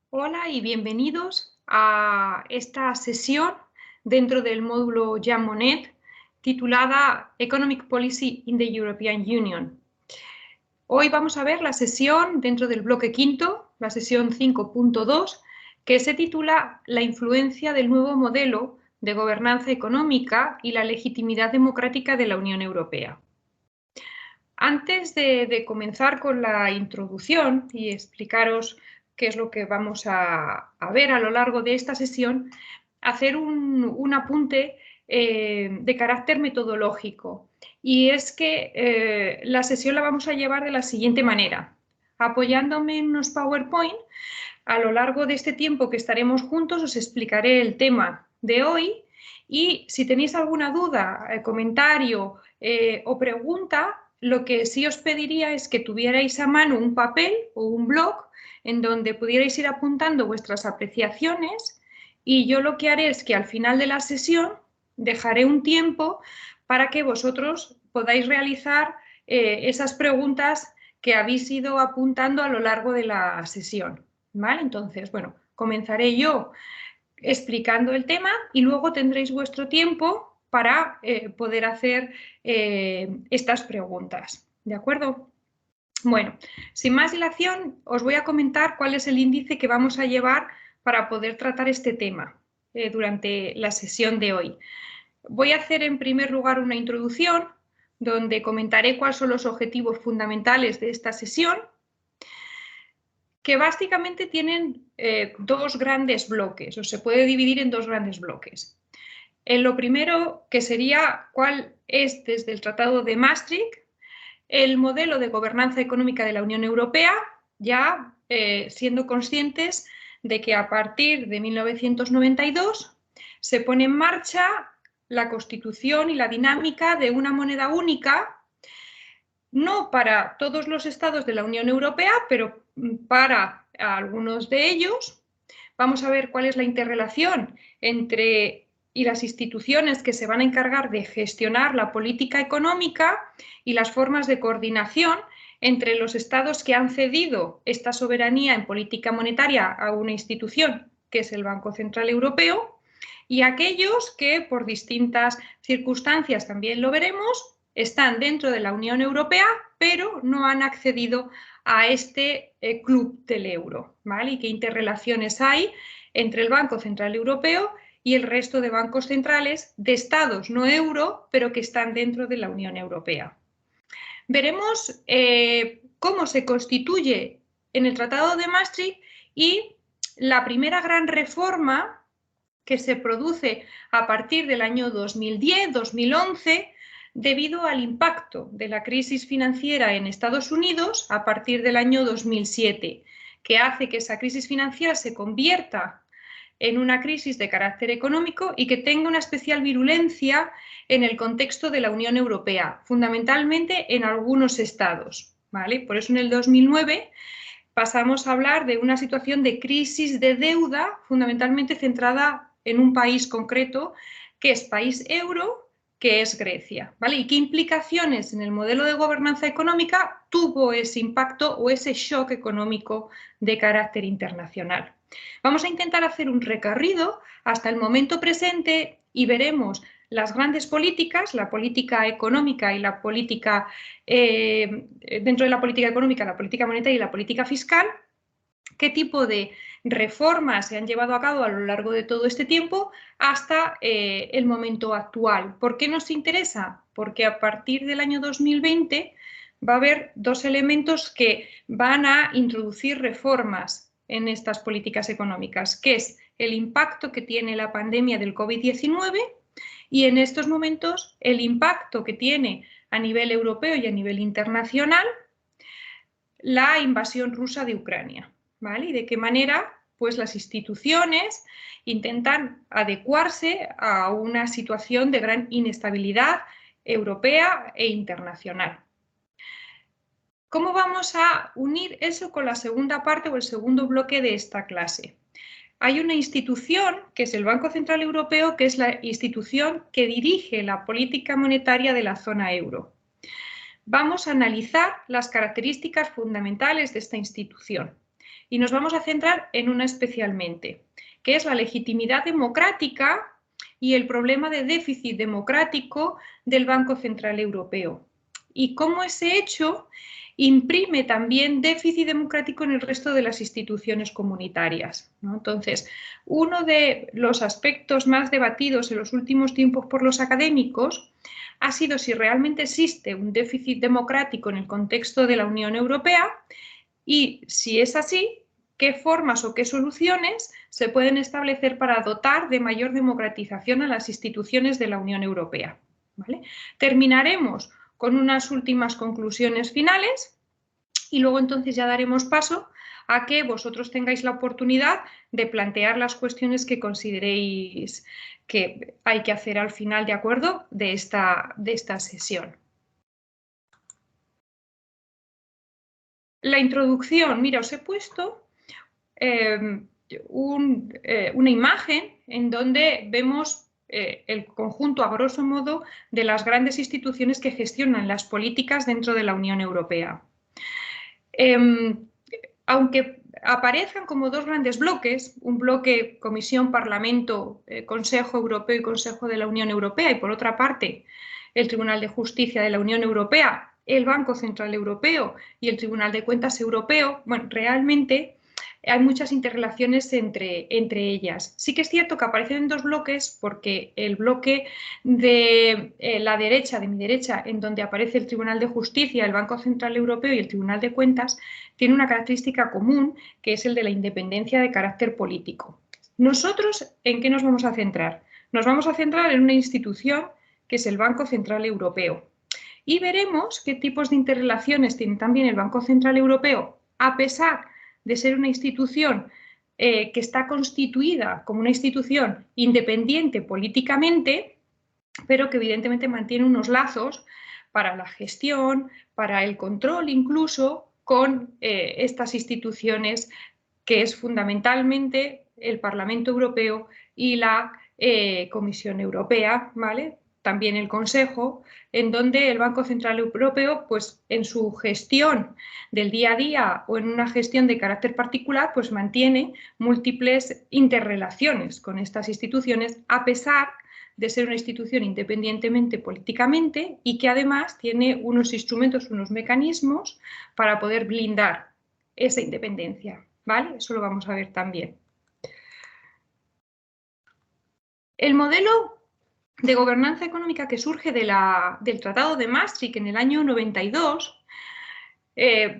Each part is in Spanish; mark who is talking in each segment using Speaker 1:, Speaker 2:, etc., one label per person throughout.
Speaker 1: Hola y bienvenidos a esta sesión dentro del módulo Jean Monnet titulada Economic Policy in the European Union. Hoy vamos a ver la sesión dentro del bloque quinto, la sesión 5.2, que se titula La influencia del nuevo modelo de gobernanza económica y la legitimidad democrática de la Unión Europea. Antes de comenzar con la introducción y explicaros qué es lo que vamos a ver a lo largo de esta sesión, hacer un apunte de carácter metodológico. Y es que la sesión la vamos a llevar de la siguiente manera. Apoyándome en unos PowerPoint, a lo largo de este tiempo que estaremos juntos os explicaré el tema de hoy y si tenéis alguna duda, comentario o pregunta, lo que sí os pediría es que tuvierais a mano un papel o un blog en donde pudierais ir apuntando vuestras apreciaciones y yo lo que haré es que al final de la sesión dejaré un tiempo para que vosotros podáis realizar esas preguntas que habéis ido apuntando a lo largo de la sesión. ¿Vale? Entonces, bueno, comenzaré yo explicando el tema y luego tendréis vuestro tiempo para poder hacer estas preguntas. ¿De acuerdo? Bueno, sin más dilación, os voy a comentar cuál es el índice que vamos a llevar para poder tratar este tema durante la sesión de hoy. Voy a hacer en primer lugar una introducción donde comentaré cuáles son los objetivos fundamentales de esta sesión, que básicamente tienen dos grandes bloques, o se puede dividir en dos grandes bloques. Lo primero, que sería cuál es desde el Tratado de Maastricht el modelo de gobernanza económica de la Unión Europea, ya siendo conscientes de que a partir de 1992 se pone en marcha la constitución y la dinámica de una moneda única, no para todos los estados de la Unión Europea, pero para algunos de ellos. Vamos a ver cuál es la interrelación entre y las instituciones que se van a encargar de gestionar la política económica y las formas de coordinación entre los estados que han cedido esta soberanía en política monetaria a una institución, que es el Banco Central Europeo, y aquellos que, por distintas circunstancias, también lo veremos, están dentro de la Unión Europea, pero no han accedido a este club del euro, ¿vale? Y qué interrelaciones hay entre el Banco Central Europeo y el resto de bancos centrales de estados no euro, pero que están dentro de la Unión Europea. Veremos cómo se constituye en el Tratado de Maastricht y la primera gran reforma que se produce a partir del año 2010-2011 debido al impacto de la crisis financiera en Estados Unidos a partir del año 2007, que hace que esa crisis financiera se convierta en una crisis de carácter económico y que tenga una especial virulencia en el contexto de la Unión Europea, fundamentalmente en algunos estados, ¿vale? Por eso en el 2009 pasamos a hablar de una situación de crisis de deuda fundamentalmente centrada en un país concreto, que es país euro, que es Grecia, ¿vale? ¿Y qué implicaciones en el modelo de gobernanza económica tuvo ese impacto o ese shock económico de carácter internacional? Vamos a intentar hacer un recorrido hasta el momento presente y veremos las grandes políticas, la política económica y la política, dentro de la política económica, la política monetaria y la política fiscal, qué tipo de reformas se han llevado a cabo a lo largo de todo este tiempo hasta el momento actual. ¿Por qué nos interesa? Porque a partir del año 2020 va a haber dos elementos que van a introducir reformas en estas políticas económicas, que es el impacto que tiene la pandemia del COVID-19 y en estos momentos el impacto que tiene a nivel europeo y a nivel internacional la invasión rusa de Ucrania, ¿vale? Y de qué manera pues las instituciones intentan adecuarse a una situación de gran inestabilidad europea e internacional. ¿Cómo vamos a unir eso con la segunda parte o el segundo bloque de esta clase? Hay una institución, que es el Banco Central Europeo, que es la institución que dirige la política monetaria de la zona euro. Vamos a analizar las características fundamentales de esta institución. y nos vamos a centrar en una especialmente, que es la legitimidad democrática y el problema de déficit democrático del Banco Central Europeo. Y cómo ese hecho imprime también déficit democrático en el resto de las instituciones comunitarias, ¿no? Entonces, uno de los aspectos más debatidos en los últimos tiempos por los académicos ha sido si realmente existe un déficit democrático en el contexto de la Unión Europea y, si es así, qué formas o qué soluciones se pueden establecer para dotar de mayor democratización a las instituciones de la Unión Europea, ¿vale? Terminaremos con unas últimas conclusiones finales y luego entonces ya daremos paso a que vosotros tengáis la oportunidad de plantear las cuestiones que consideréis que hay que hacer al final, ¿de acuerdo?, de esta sesión. La introducción, mira, os he puesto una imagen en donde vemos el conjunto, a grosso modo, de las grandes instituciones que gestionan las políticas dentro de la Unión Europea. Aunque aparezcan como dos grandes bloques, un bloque Comisión, Parlamento, Consejo Europeo y Consejo de la Unión Europea, y por otra parte el Tribunal de Justicia de la Unión Europea, el Banco Central Europeo y el Tribunal de Cuentas Europeo, bueno, realmente hay muchas interrelaciones entre ellas. Sí que es cierto que aparecen en dos bloques porque el bloque de la derecha, de mi derecha, en donde aparece el Tribunal de Justicia, el Banco Central Europeo y el Tribunal de Cuentas, tiene una característica común, que es el de la independencia de carácter político. Nosotros, ¿en qué nos vamos a centrar? Nos vamos a centrar en una institución que es el Banco Central Europeo. Y veremos qué tipos de interrelaciones tiene también el Banco Central Europeo, a pesar de ser una institución que está constituida como una institución independiente políticamente, pero que evidentemente mantiene unos lazos para la gestión, para el control incluso con estas instituciones que es fundamentalmente el Parlamento Europeo y la Comisión Europea, ¿vale? También el Consejo, en donde el Banco Central Europeo, pues en su gestión del día a día o en una gestión de carácter particular, pues mantiene múltiples interrelaciones con estas instituciones, a pesar de ser una institución independientemente políticamente y que además tiene unos instrumentos, unos mecanismos para poder blindar esa independencia, ¿vale? Eso lo vamos a ver también. El modelo de gobernanza económica que surge del Tratado de Maastricht en el año 92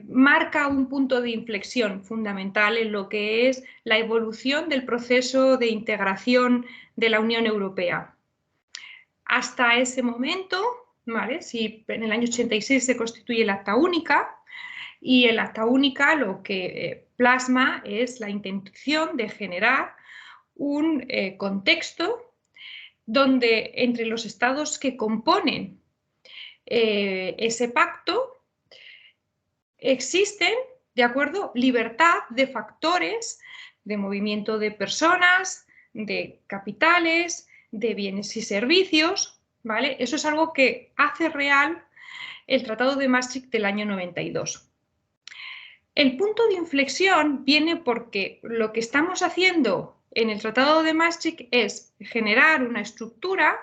Speaker 1: marca un punto de inflexión fundamental en lo que es la evolución del proceso de integración de la Unión Europea. Hasta ese momento, ¿vale? Si en el año 86 se constituye el Acta Única, y el Acta Única lo que plasma es la intención de generar un contexto donde entre los estados que componen ese pacto existen, ¿de acuerdo?, libertad de factores, de movimiento de personas, de capitales, de bienes y servicios, ¿vale? Eso es algo que hace real el Tratado de Maastricht del año 92. El punto de inflexión viene porque lo que estamos haciendo en el Tratado de Maastricht es generar una estructura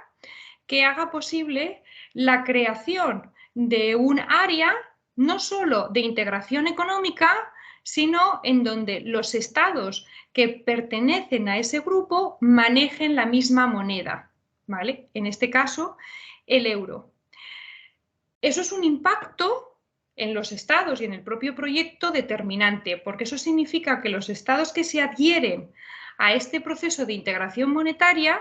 Speaker 1: que haga posible la creación de un área no solo de integración económica, sino en donde los estados que pertenecen a ese grupo manejen la misma moneda, ¿vale? En este caso, el euro. Eso es un impacto en los estados y en el propio proyecto determinante, porque eso significa que los estados que se adhieren a este proceso de integración monetaria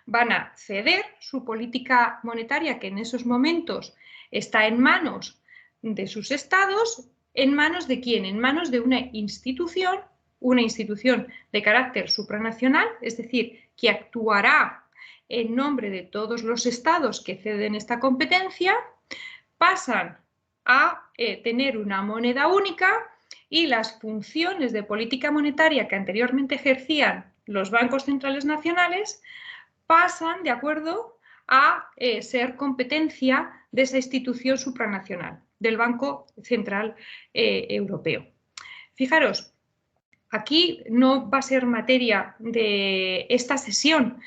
Speaker 1: van a ceder su política monetaria, que en esos momentos está en manos de sus estados, ¿en manos de quién? En manos de una institución de carácter supranacional, es decir, que actuará en nombre de todos los estados que ceden esta competencia, pasan a tener una moneda única y las funciones de política monetaria que anteriormente ejercían los bancos centrales nacionales pasan, de acuerdo, a ser competencia de esa institución supranacional, del Banco Central Europeo. Fijaros, aquí no va a ser materia de esta sesión,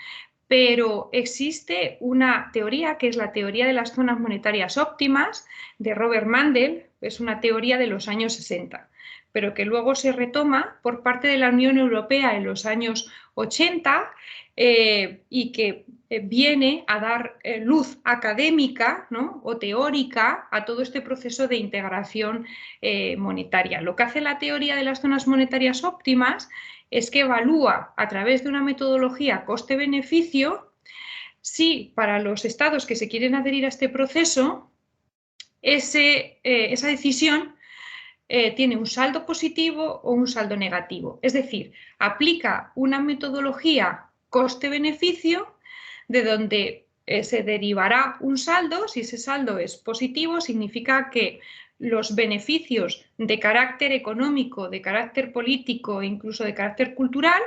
Speaker 1: pero existe una teoría que es la teoría de las zonas monetarias óptimas de Robert Mundell, es una teoría de los años 60, pero que luego se retoma por parte de la Unión Europea en los años 80 y que viene a dar luz académica, ¿no?, o teórica a todo este proceso de integración monetaria. Lo que hace la teoría de las zonas monetarias óptimas es que evalúa a través de una metodología coste-beneficio si para los estados que se quieren adherir a este proceso esa decisión tiene un saldo positivo o un saldo negativo. Es decir, aplica una metodología coste-beneficio de donde se derivará un saldo. Si ese saldo es positivo, significa que los beneficios de carácter económico, de carácter político e incluso de carácter cultural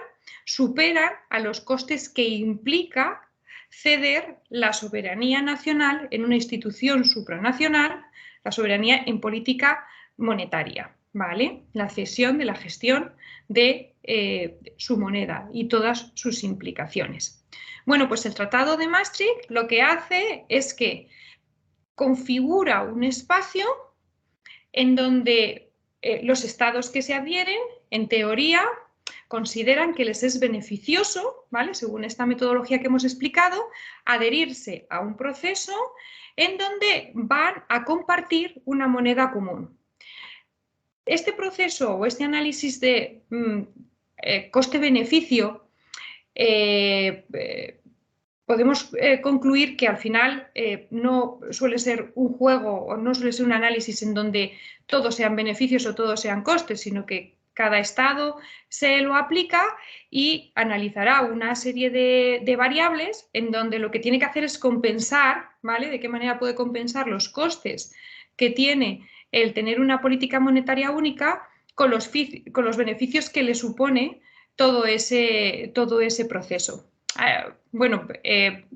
Speaker 1: superan a los costes que implica ceder la soberanía nacional en una institución supranacional, la soberanía en política monetaria, ¿vale? La cesión de la gestión de su moneda y todas sus implicaciones. Bueno, pues el Tratado de Maastricht lo que hace es que configura un espacio en donde los estados que se adhieren, en teoría, consideran que les es beneficioso, ¿vale?, según esta metodología que hemos explicado, adherirse a un proceso en donde van a compartir una moneda común. Este proceso o este análisis de coste-beneficio podemos concluir que al final no suele ser un juego o no suele ser un análisis en donde todos sean beneficios o todos sean costes, sino que cada estado se lo aplica y analizará una serie de variables en donde lo que tiene que hacer es compensar, ¿vale?, de qué manera puede compensar los costes que tiene el tener una política monetaria única con los beneficios que le supone todo ese proceso. Bueno,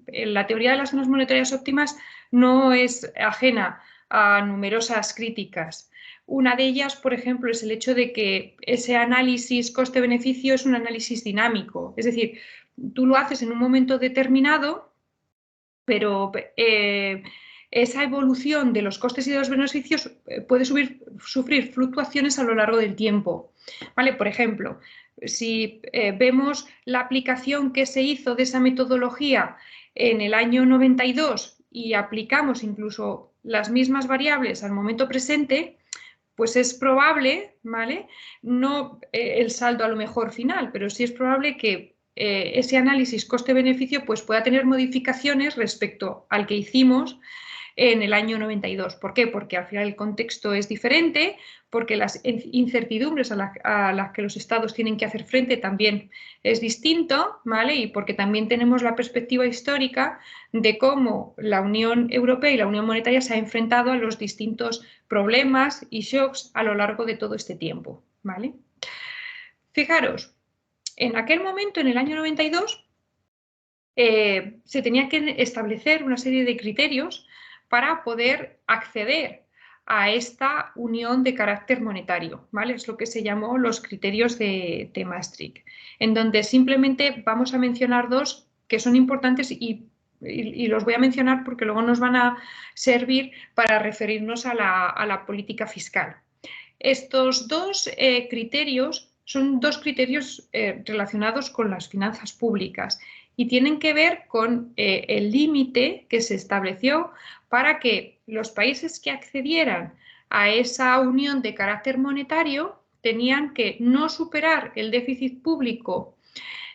Speaker 1: la teoría de las zonas monetarias óptimas no es ajena a numerosas críticas. Una de ellas, por ejemplo, es el hecho de que ese análisis coste-beneficio es un análisis dinámico. Es decir, tú lo haces en un momento determinado, pero esa evolución de los costes y de los beneficios puede sufrir fluctuaciones a lo largo del tiempo, ¿vale? Por ejemplo, si vemos la aplicación que se hizo de esa metodología en el año 92 y aplicamos incluso las mismas variables al momento presente, pues es probable, ¿vale?, no el saldo a lo mejor final, pero sí es probable que ese análisis coste-beneficio pues pueda tener modificaciones respecto al que hicimos en el año 92. ¿Por qué? Porque al final el contexto es diferente, porque las incertidumbres a las que los estados tienen que hacer frente también es distinto, ¿vale? Y porque también tenemos la perspectiva histórica de cómo la Unión Europea y la Unión Monetaria se han enfrentado a los distintos problemas y shocks a lo largo de todo este tiempo, ¿vale? Fijaros, en aquel momento, en el año 92, se tenía que establecer una serie de criterios para poder acceder a esta unión de carácter monetario, ¿vale? Es lo que se llamó los criterios de Maastricht, en donde simplemente vamos a mencionar dos que son importantes y los voy a mencionar porque luego nos van a servir para referirnos a la política fiscal. Estos dos criterios son dos criterios relacionados con las finanzas públicas y tienen que ver con el límite que se estableció para que los países que accedieran a esa unión de carácter monetario tenían que no superar el déficit público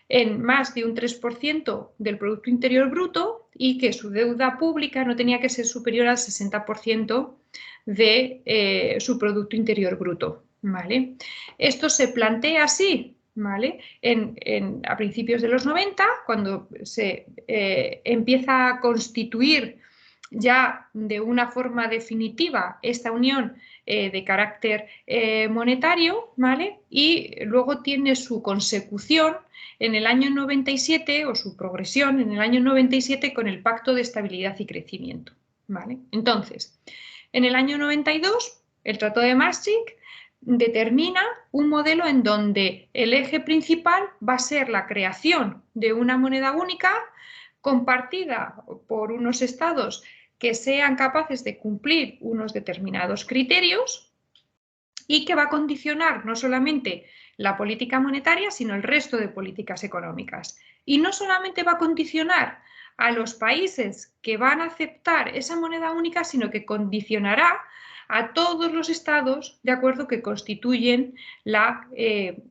Speaker 1: en más de un 3% del Producto Interior Bruto y que su deuda pública no tenía que ser superior al 60% de su Producto Interior Bruto, ¿vale? Esto se plantea así, ¿vale?, a principios de los 90, cuando se empieza a constituir ya de una forma definitiva esta unión de carácter monetario, ¿vale?, y luego tiene su consecución en el año 97 o su progresión en el año 97 con el Pacto de Estabilidad y Crecimiento, ¿vale? Entonces, en el año 92, el Tratado de Maastricht determina un modelo en donde el eje principal va a ser la creación de una moneda única compartida por unos estados que sean capaces de cumplir unos determinados criterios y que va a condicionar no solamente la política monetaria, sino el resto de políticas económicas. Y no solamente va a condicionar a los países que van a aceptar esa moneda única, sino que condicionará a todos los estados de acuerdo que constituyen la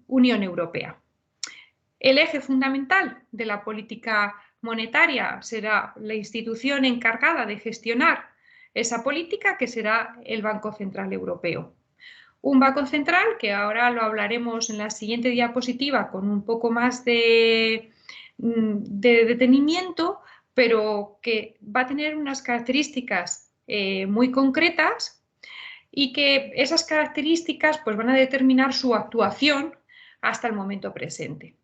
Speaker 1: Unión Europea. El eje fundamental de la política monetaria será la institución encargada de gestionar esa política, que será el Banco Central Europeo. Un Banco Central, que ahora lo hablaremos en la siguiente diapositiva con un poco más de detenimiento, pero que va a tener unas características muy concretas y que esas características pues, van a determinar su actuación hasta el momento presente.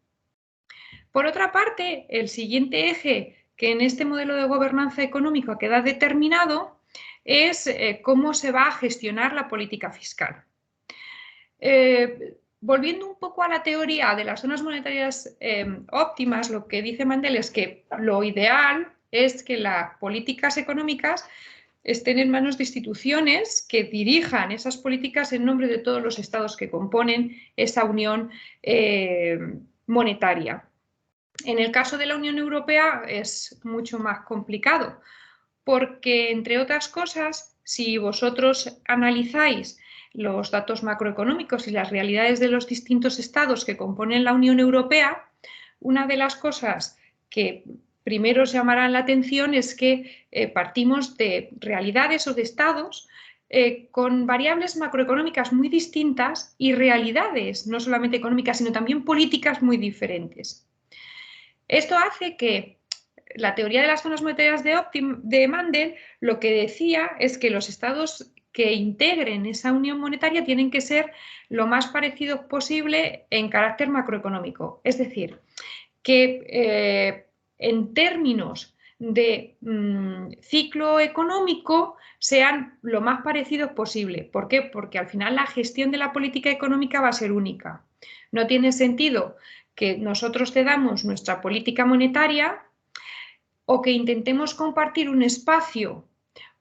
Speaker 1: Por otra parte, el siguiente eje que en este modelo de gobernanza económica queda determinado es cómo se va a gestionar la política fiscal. Volviendo un poco a la teoría de las zonas monetarias óptimas, lo que dice Mandel es que lo ideal es que las políticas económicas estén en manos de instituciones que dirijan esas políticas en nombre de todos los estados que componen esa unión monetaria. En el caso de la Unión Europea es mucho más complicado porque, entre otras cosas, si vosotros analizáis los datos macroeconómicos y las realidades de los distintos estados que componen la Unión Europea, una de las cosas que primero os llamarán la atención es que partimos de realidades o de estados con variables macroeconómicas muy distintas y realidades no solamente económicas, sino también políticas muy diferentes. Esto hace que la teoría de las zonas monetarias de Mandel lo que decía es que los estados que integren esa unión monetaria tienen que ser lo más parecidos posible en carácter macroeconómico. Es decir, que en términos de ciclo económico sean lo más parecidos posible. ¿Por qué? Porque al final la gestión de la política económica va a ser única. No tiene sentido que nosotros cedamos nuestra política monetaria o que intentemos compartir un espacio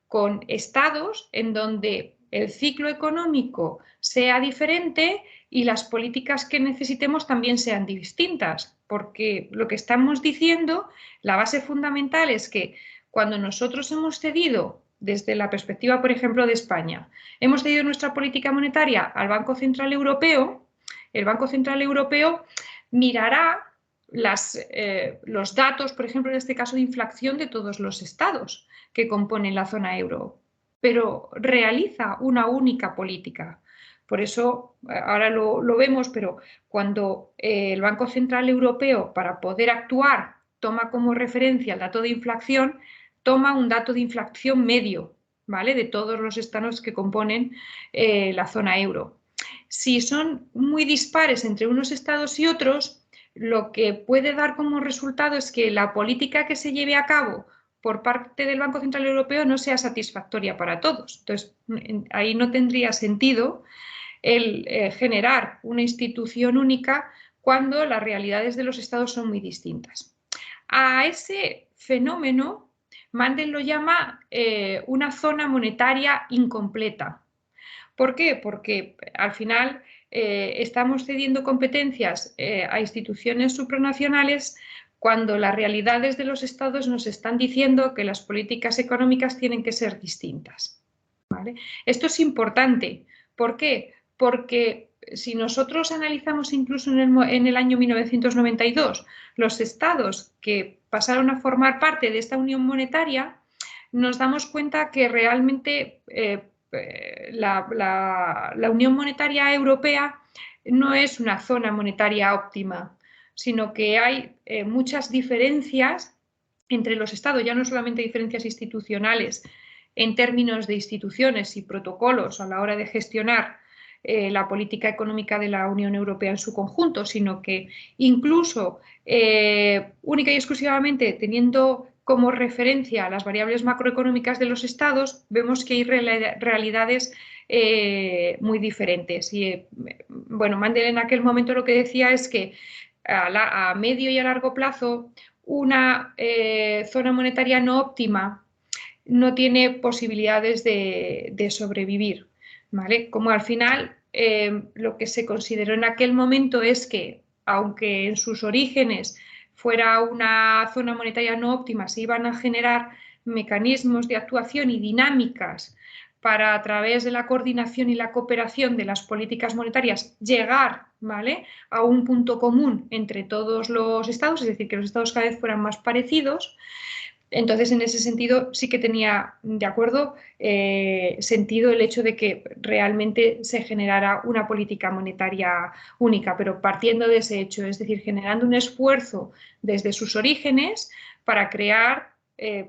Speaker 1: con estados en donde el ciclo económico sea diferente y las políticas que necesitemos también sean distintas, porque lo que estamos diciendo, la base fundamental es que cuando nosotros hemos cedido, desde la perspectiva, por ejemplo, de España, hemos cedido nuestra política monetaria al Banco Central Europeo, el Banco Central Europeo mirará los datos, por ejemplo, en este caso de inflación de todos los estados que componen la zona euro, pero realiza una única política. Por eso, ahora lo vemos, pero cuando el Banco Central Europeo, para poder actuar, toma como referencia el dato de inflación, toma un dato de inflación medio, ¿vale?, de todos los estados que componen la zona euro. Si son muy dispares entre unos estados y otros, lo que puede dar como resultado es que la política que se lleve a cabo por parte del Banco Central Europeo no sea satisfactoria para todos. Entonces, ahí no tendría sentido el generar una institución única cuando las realidades de los estados son muy distintas. A ese fenómeno, Mandel lo llama una zona monetaria incompleta. ¿Por qué? Porque al final estamos cediendo competencias a instituciones supranacionales cuando las realidades de los estados nos están diciendo que las políticas económicas tienen que ser distintas, ¿vale? Esto es importante. ¿Por qué? Porque si nosotros analizamos incluso en el año 1992 los estados que pasaron a formar parte de esta unión monetaria, nos damos cuenta que realmente la Unión Monetaria Europea no es una zona monetaria óptima, sino que hay muchas diferencias entre los estados, ya no solamente diferencias institucionales en términos de instituciones y protocolos a la hora de gestionar la política económica de la Unión Europea en su conjunto, sino que incluso única y exclusivamente teniendo como referencia a las variables macroeconómicas de los estados, vemos que hay realidades muy diferentes. Y bueno, Mandel en aquel momento lo que decía es que a medio y a largo plazo una zona monetaria no óptima no tiene posibilidades de sobrevivir, ¿vale? Como al final lo que se consideró en aquel momento es que, aunque en sus orígenes fuera una zona monetaria no óptima, se iban a generar mecanismos de actuación y dinámicas para, a través de la coordinación y la cooperación de las políticas monetarias, llegar, ¿vale?, a un punto común entre todos los estados, es decir, que los estados cada vez fueran más parecidos. Entonces, en ese sentido, sí que tenía, de acuerdo, sentido el hecho de que realmente se generara una política monetaria única, pero partiendo de ese hecho, es decir, generando un esfuerzo desde sus orígenes para crear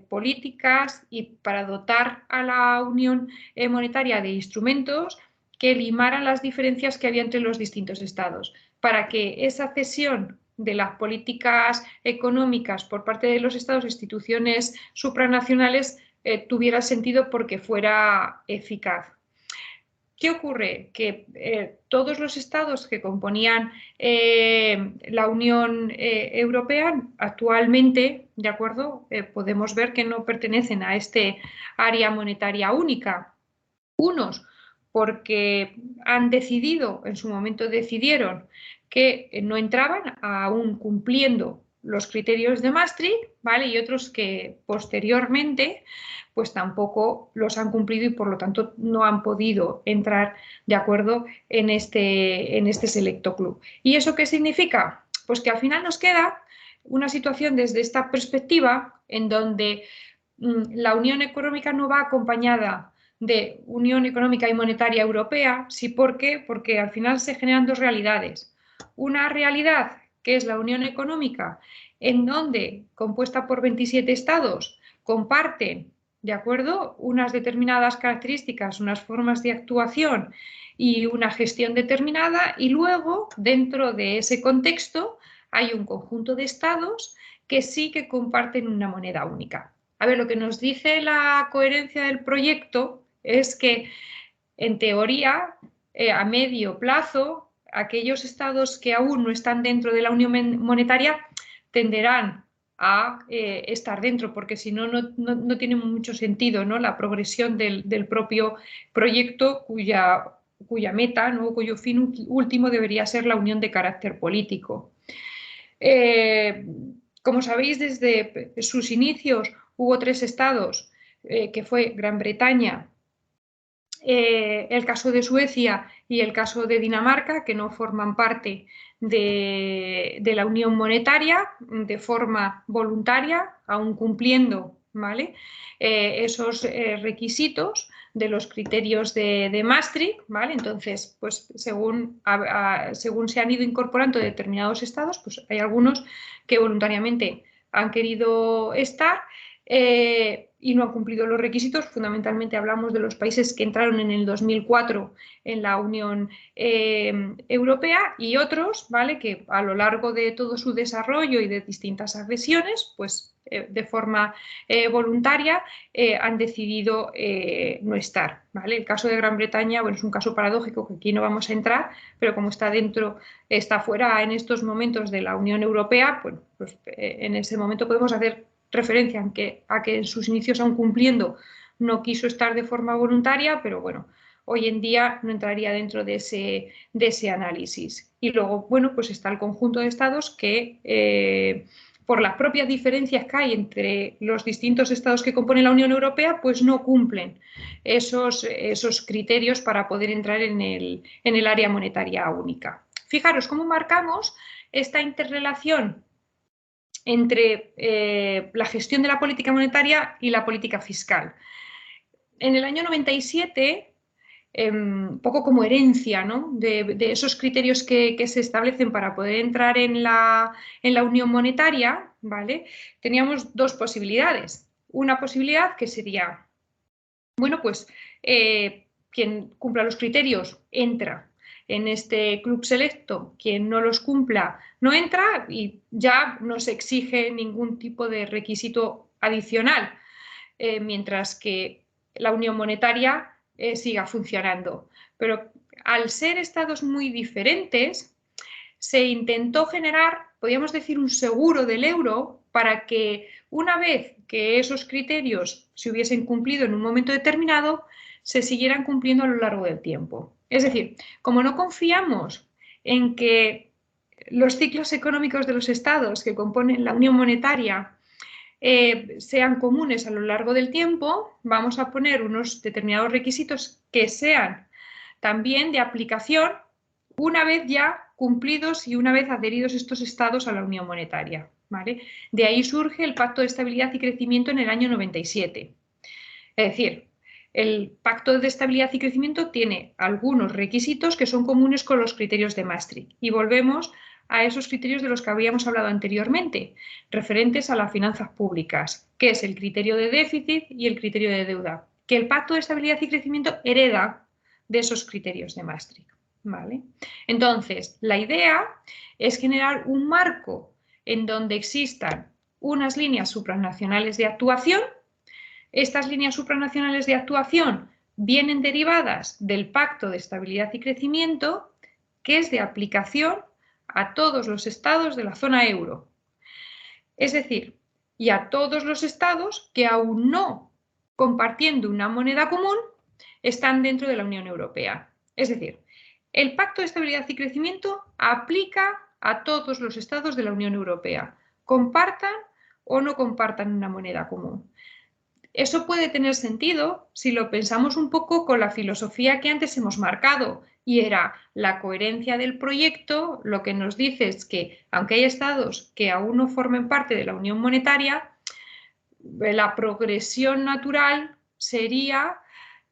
Speaker 1: políticas y para dotar a la Unión Monetaria de instrumentos que limaran las diferencias que había entre los distintos estados, para que esa cesión de las políticas económicas por parte de los estados e instituciones supranacionales tuviera sentido porque fuera eficaz. ¿Qué ocurre? Que todos los estados que componían la Unión Europea actualmente, ¿de acuerdo? Podemos ver que no pertenecen a este área monetaria única. Unos porque han decidido, en su momento decidieron que no entraban aún cumpliendo los criterios de Maastricht, ¿vale? Y otros que posteriormente pues tampoco los han cumplido y por lo tanto no han podido entrar, de acuerdo, en este selecto club. ¿Y eso qué significa? Pues que al final nos queda una situación desde esta perspectiva en donde la Unión Económica no va acompañada de Unión Económica y Monetaria Europea. ¿Sí? ¿Por qué? Porque al final se generan dos realidades. Una realidad que es la Unión Económica, en donde, compuesta por 27 estados, comparten, ¿de acuerdo?, unas determinadas características, unas formas de actuación y una gestión determinada, y luego, dentro de ese contexto, hay un conjunto de estados que sí que comparten una moneda única. A ver, lo que nos dice la coherencia del proyecto es que, en teoría, a medio plazo, aquellos estados que aún no están dentro de la Unión Monetaria tenderán a estar dentro, porque si no, no tiene mucho sentido, ¿no?, la progresión del propio proyecto cuya meta, ¿no?, cuyo fin último debería ser la unión de carácter político. Como sabéis, desde sus inicios hubo tres estados, que fue Gran Bretaña, el caso de Suecia y el caso de Dinamarca, que no forman parte de la Unión Monetaria de forma voluntaria, aún cumpliendo, ¿vale?, esos requisitos de los criterios de Maastricht, ¿vale? Entonces, pues según se han ido incorporando determinados estados, pues hay algunos que voluntariamente han querido estar y no han cumplido los requisitos. Fundamentalmente hablamos de los países que entraron en el 2004 en la Unión Europea, y otros, ¿vale?, que a lo largo de todo su desarrollo y de distintas agresiones, pues de forma voluntaria han decidido no estar, ¿vale? El caso de Gran Bretaña, bueno, es un caso paradójico que aquí no vamos a entrar, pero como está fuera en estos momentos de la Unión Europea, pues en ese momento podemos hacer referencia a que en sus inicios, aún cumpliendo, no quiso estar de forma voluntaria, pero bueno, hoy en día no entraría dentro de ese análisis. Y luego, bueno, pues está el conjunto de estados que, por las propias diferencias que hay entre los distintos estados que componen la Unión Europea, pues no cumplen esos criterios para poder entrar en el área monetaria única. Fijaros cómo marcamos esta interrelación entre la gestión de la política monetaria y la política fiscal. En el año 97, poco como herencia, ¿no?, de esos criterios que se establecen para poder entrar en la Unión Monetaria, ¿vale?, teníamos dos posibilidades. Una posibilidad que sería, bueno, pues quien cumpla los criterios entra en este club selecto, quien no los cumpla no entra, y ya no se exige ningún tipo de requisito adicional, mientras que la Unión Monetaria siga funcionando. Pero al ser estados muy diferentes, se intentó generar, podríamos decir, un seguro del euro para que una vez que esos criterios se hubiesen cumplido en un momento determinado, se siguieran cumpliendo a lo largo del tiempo. Es decir, como no confiamos en que los ciclos económicos de los estados que componen la unión monetaria sean comunes a lo largo del tiempo, vamos a poner unos determinados requisitos que sean también de aplicación una vez ya cumplidos y una vez adheridos estos estados a la unión monetaria, ¿vale? De ahí surge el Pacto de Estabilidad y Crecimiento en el año 97. Es decir, el Pacto de Estabilidad y Crecimiento tiene algunos requisitos que son comunes con los criterios de Maastricht. Y volvemos a esos criterios de los que habíamos hablado anteriormente, referentes a las finanzas públicas, que es el criterio de déficit y el criterio de deuda, que el Pacto de Estabilidad y Crecimiento hereda de esos criterios de Maastricht, ¿vale? Entonces, la idea es generar un marco en donde existan unas líneas supranacionales de actuación. Estas líneas supranacionales de actuación vienen derivadas del Pacto de Estabilidad y Crecimiento, que es de aplicación a todos los estados de la zona euro. Es decir, y a todos los estados que aún no compartiendo una moneda común están dentro de la Unión Europea. Es decir, el Pacto de Estabilidad y Crecimiento aplica a todos los estados de la Unión Europea, compartan o no compartan una moneda común. Eso puede tener sentido si lo pensamos un poco con la filosofía que antes hemos marcado, y era la coherencia del proyecto. Lo que nos dice es que, aunque hay estados que aún no formen parte de la Unión Monetaria, la progresión natural sería,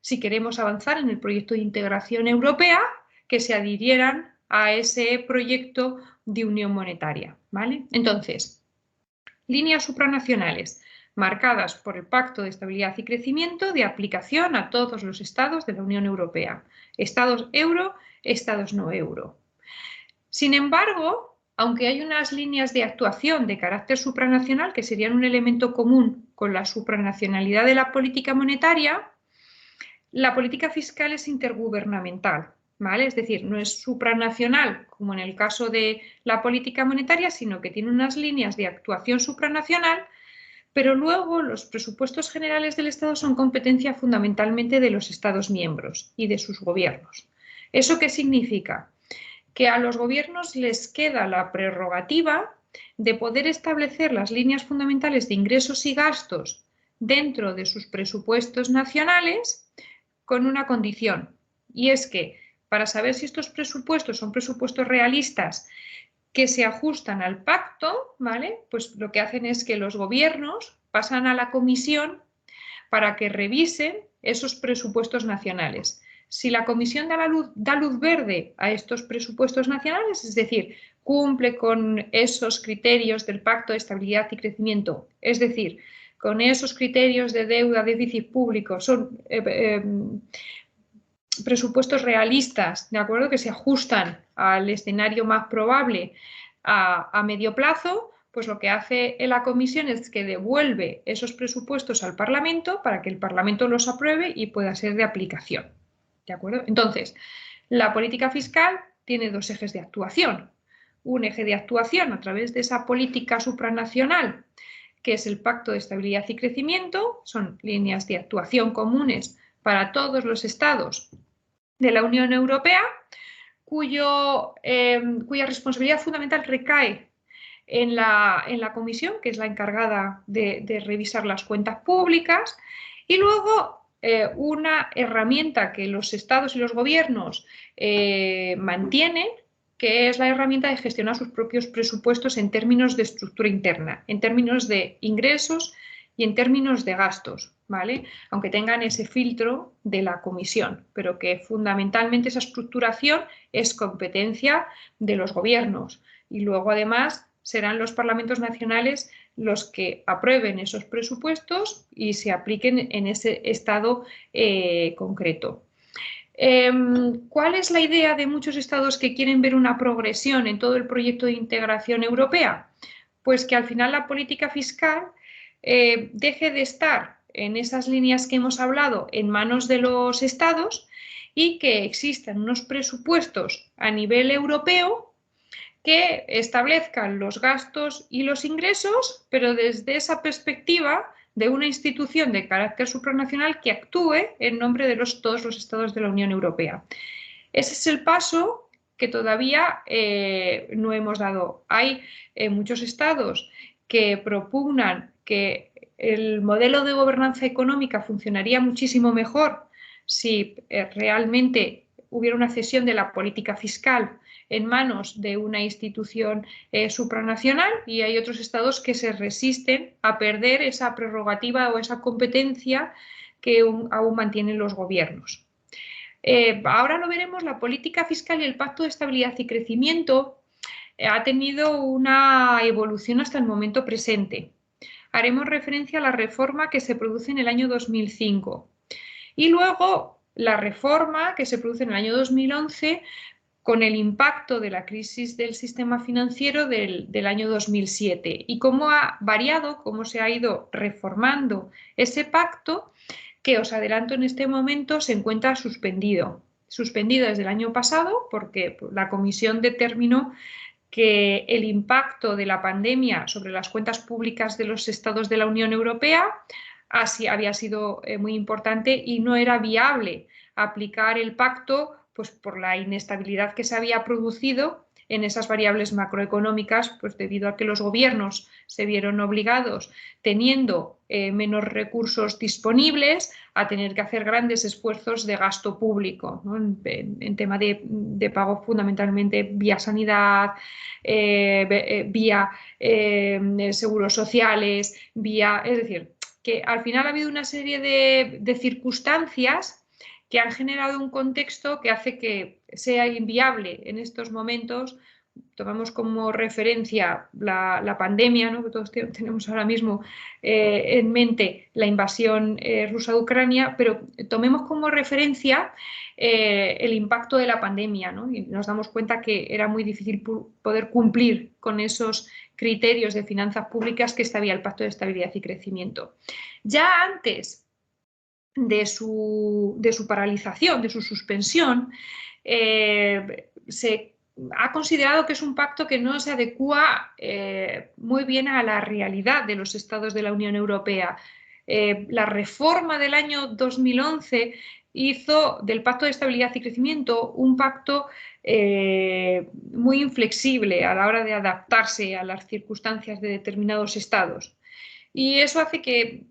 Speaker 1: si queremos avanzar en el proyecto de integración europea, que se adhirieran a ese proyecto de unión monetaria, ¿vale? Entonces, líneas supranacionales marcadas por el Pacto de Estabilidad y Crecimiento de aplicación a todos los estados de la Unión Europea, estados euro, estados no euro. Sin embargo, aunque hay unas líneas de actuación de carácter supranacional que serían un elemento común con la supranacionalidad de la política monetaria, la política fiscal es intergubernamental, ¿vale? Es decir, no es supranacional como en el caso de la política monetaria, sino que tiene unas líneas de actuación supranacional. Pero luego los presupuestos generales del Estado son competencia fundamentalmente de los Estados miembros y de sus gobiernos. ¿Eso qué significa? Que a los gobiernos les queda la prerrogativa de poder establecer las líneas fundamentales de ingresos y gastos dentro de sus presupuestos nacionales con una condición, y es que para saber si estos presupuestos son presupuestos realistas que se ajustan al pacto, ¿vale? Pues lo que hacen es que los gobiernos pasan a la comisión para que revisen esos presupuestos nacionales. Si la comisión da luz verde a estos presupuestos nacionales, es decir, cumple con esos criterios del Pacto de Estabilidad y Crecimiento, es decir, con esos criterios de deuda, déficit público, son presupuestos realistas, ¿de acuerdo? Que se ajustan al escenario más probable a medio plazo, pues lo que hace la comisión es que devuelve esos presupuestos al Parlamento para que el Parlamento los apruebe y pueda ser de aplicación, ¿de acuerdo? Entonces, la política fiscal tiene dos ejes de actuación. Un eje de actuación a través de esa política supranacional, que es el Pacto de Estabilidad y Crecimiento, son líneas de actuación comunes para todos los estados de la Unión Europea, cuya responsabilidad fundamental recae en la comisión, que es la encargada de revisar las cuentas públicas, y luego una herramienta que los estados y los gobiernos mantienen, que es la herramienta de gestionar sus propios presupuestos en términos de estructura interna, en términos de ingresos y en términos de gastos, ¿vale? Aunque tengan ese filtro de la comisión, pero que fundamentalmente esa estructuración es competencia de los gobiernos. Y luego, además, serán los parlamentos nacionales los que aprueben esos presupuestos y se apliquen en ese estado concreto. ¿Cuál es la idea de muchos estados que quieren ver una progresión en todo el proyecto de integración europea? Pues que al final la política fiscal deje de estar en esas líneas que hemos hablado en manos de los estados y que existan unos presupuestos a nivel europeo que establezcan los gastos y los ingresos, pero desde esa perspectiva de una institución de carácter supranacional que actúe en nombre de todos los estados de la Unión Europea. Ese es el paso que todavía no hemos dado. Hay muchos estados que propugnan que el modelo de gobernanza económica funcionaría muchísimo mejor si realmente hubiera una cesión de la política fiscal en manos de una institución supranacional, y hay otros estados que se resisten a perder esa prerrogativa o esa competencia que aún mantienen los gobiernos. Ahora lo veremos, la política fiscal y el Pacto de Estabilidad y Crecimiento ha tenido una evolución hasta el momento presente. Haremos referencia a la reforma que se produce en el año 2005 y luego la reforma que se produce en el año 2011 con el impacto de la crisis del sistema financiero del año 2007 y cómo ha variado, cómo se ha ido reformando ese pacto, que os adelanto en este momento se encuentra suspendido. Suspendido desde el año pasado porque la Comisión determinó que el impacto de la pandemia sobre las cuentas públicas de los estados de la Unión Europea había sido muy importante y no era viable aplicar el pacto pues, por la inestabilidad que se había producido en esas variables macroeconómicas, pues debido a que los gobiernos se vieron obligados, teniendo menos recursos disponibles, a tener que hacer grandes esfuerzos de gasto público, ¿no? en tema de pago fundamentalmente vía sanidad, vía seguros sociales, es decir, que al final ha habido una serie de circunstancias que han generado un contexto que hace que sea inviable en estos momentos. Tomamos como referencia la pandemia, ¿no? Que todos tenemos ahora mismo en mente la invasión rusa de Ucrania, pero tomemos como referencia el impacto de la pandemia, ¿no? Y nos damos cuenta que era muy difícil poder cumplir con esos criterios de finanzas públicas que establecía el Pacto de Estabilidad y Crecimiento. Ya antes de su paralización, de su suspensión, se ha considerado que es un pacto que no se adecúa muy bien a la realidad de los estados de la Unión Europea. La reforma del año 2011 hizo del Pacto de Estabilidad y Crecimiento un pacto muy inflexible a la hora de adaptarse a las circunstancias de determinados estados. Y eso hace que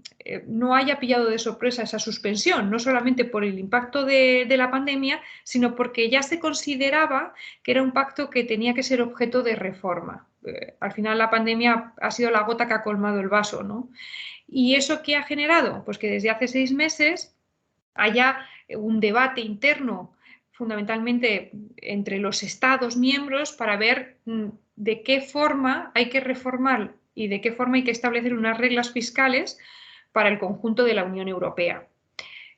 Speaker 1: no haya pillado de sorpresa esa suspensión, no solamente por el impacto de la pandemia, sino porque ya se consideraba que era un pacto que tenía que ser objeto de reforma. Al final la pandemia ha sido la gota que ha colmado el vaso, ¿no? ¿Y eso qué ha generado? Pues que desde hace 6 meses haya un debate interno fundamentalmente entre los Estados miembros para ver de qué forma hay que reformar y de qué forma hay que establecer unas reglas fiscales para el conjunto de la Unión Europea.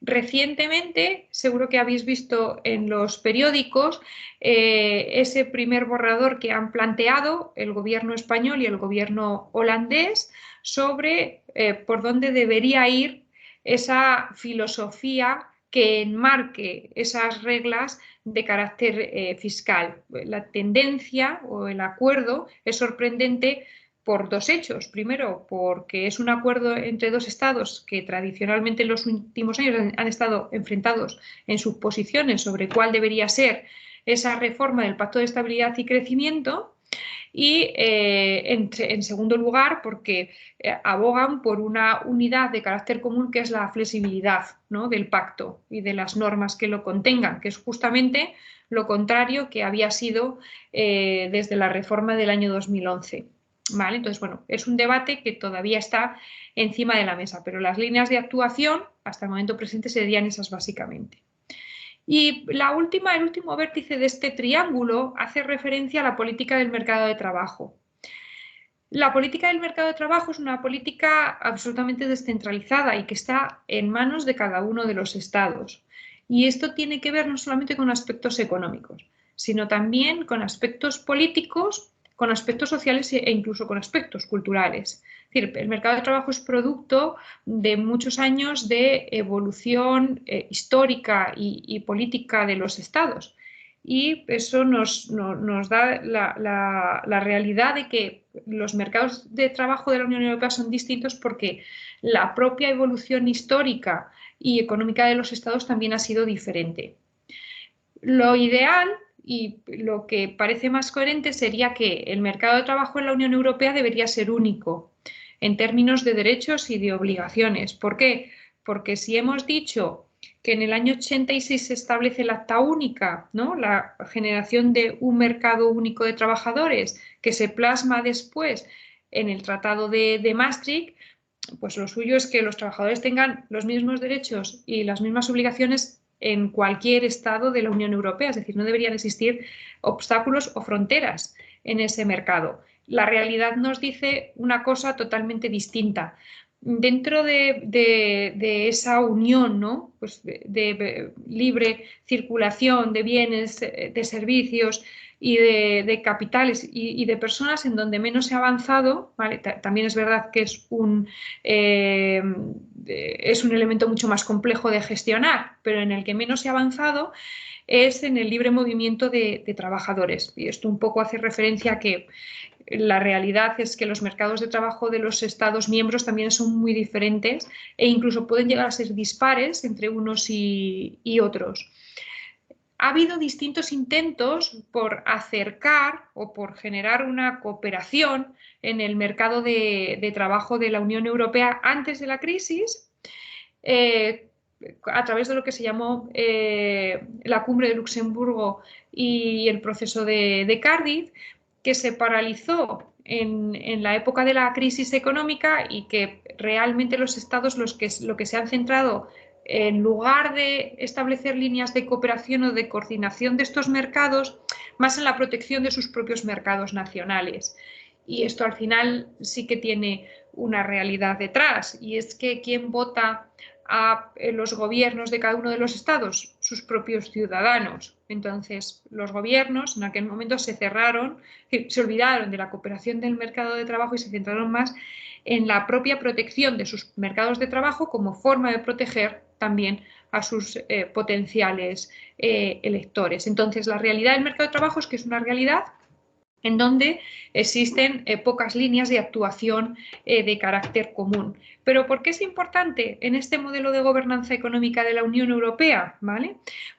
Speaker 1: Recientemente, seguro que habéis visto en los periódicos ese primer borrador que han planteado el gobierno español y el gobierno holandés sobre por dónde debería ir esa filosofía que enmarque esas reglas de carácter fiscal. La tendencia o el acuerdo es sorprendente por 2 hechos. Primero, porque es un acuerdo entre 2 estados que tradicionalmente en los últimos años han estado enfrentados en sus posiciones sobre cuál debería ser esa reforma del Pacto de Estabilidad y Crecimiento. Y en segundo lugar, porque abogan por una unidad de carácter común que es la flexibilidad, ¿no?, del pacto y de las normas que lo contengan, que es justamente lo contrario que había sido desde la reforma del año 2011. ¿Vale? Entonces, bueno, es un debate que todavía está encima de la mesa, pero las líneas de actuación hasta el momento presente serían esas básicamente. Y el último vértice de este triángulo hace referencia a la política del mercado de trabajo. La política del mercado de trabajo es una política absolutamente descentralizada y que está en manos de cada uno de los estados. Y esto tiene que ver no solamente con aspectos económicos, sino también con aspectos políticos, con aspectos sociales e incluso con aspectos culturales. Es decir, el mercado de trabajo es producto de muchos años de evolución histórica y política de los estados. Y eso nos da la realidad de que los mercados de trabajo de la Unión Europea son distintos porque la propia evolución histórica y económica de los estados también ha sido diferente. Lo ideal y lo que parece más coherente sería que el mercado de trabajo en la Unión Europea debería ser único en términos de derechos y de obligaciones. ¿Por qué? Porque si hemos dicho que en el año 86 se establece la Acta Única, ¿no? La generación de un mercado único de trabajadores, que se plasma después en el Tratado de Maastricht, pues lo suyo es que los trabajadores tengan los mismos derechos y las mismas obligaciones en cualquier estado de la Unión Europea, es decir, no deberían existir obstáculos o fronteras en ese mercado. La realidad nos dice una cosa totalmente distinta. Dentro de esa unión, ¿no? Pues de libre circulación de bienes, de servicios y de capitales y de personas en donde menos se ha avanzado, ¿vale? También es verdad que es un elemento mucho más complejo de gestionar, pero en el que menos se ha avanzado es en el libre movimiento de trabajadores. Y esto un poco hace referencia a que la realidad es que los mercados de trabajo de los Estados miembros también son muy diferentes e incluso pueden llegar a ser dispares entre unos y otros. Ha habido distintos intentos por acercar o por generar una cooperación en el mercado de trabajo de la Unión Europea antes de la crisis, a través de lo que se llamó la Cumbre de Luxemburgo y el proceso de Cardiff, que se paralizó en la época de la crisis económica y que realmente los estados lo que se han centrado en lugar de establecer líneas de cooperación o de coordinación de estos mercados, más en la protección de sus propios mercados nacionales. Y esto al final sí que tiene una realidad detrás, y es que ¿quién vota a los gobiernos de cada uno de los estados? Sus propios ciudadanos. Entonces, los gobiernos en aquel momento se cerraron, se olvidaron de la cooperación del mercado de trabajo y se centraron más en la propia protección de sus mercados de trabajo como forma de proteger también a sus potenciales electores. Entonces, la realidad del mercado de trabajo es que es una realidad en donde existen pocas líneas de actuación de carácter común. Pero ¿por qué es importante en este modelo de gobernanza económica de la Unión Europea? ¿Vale?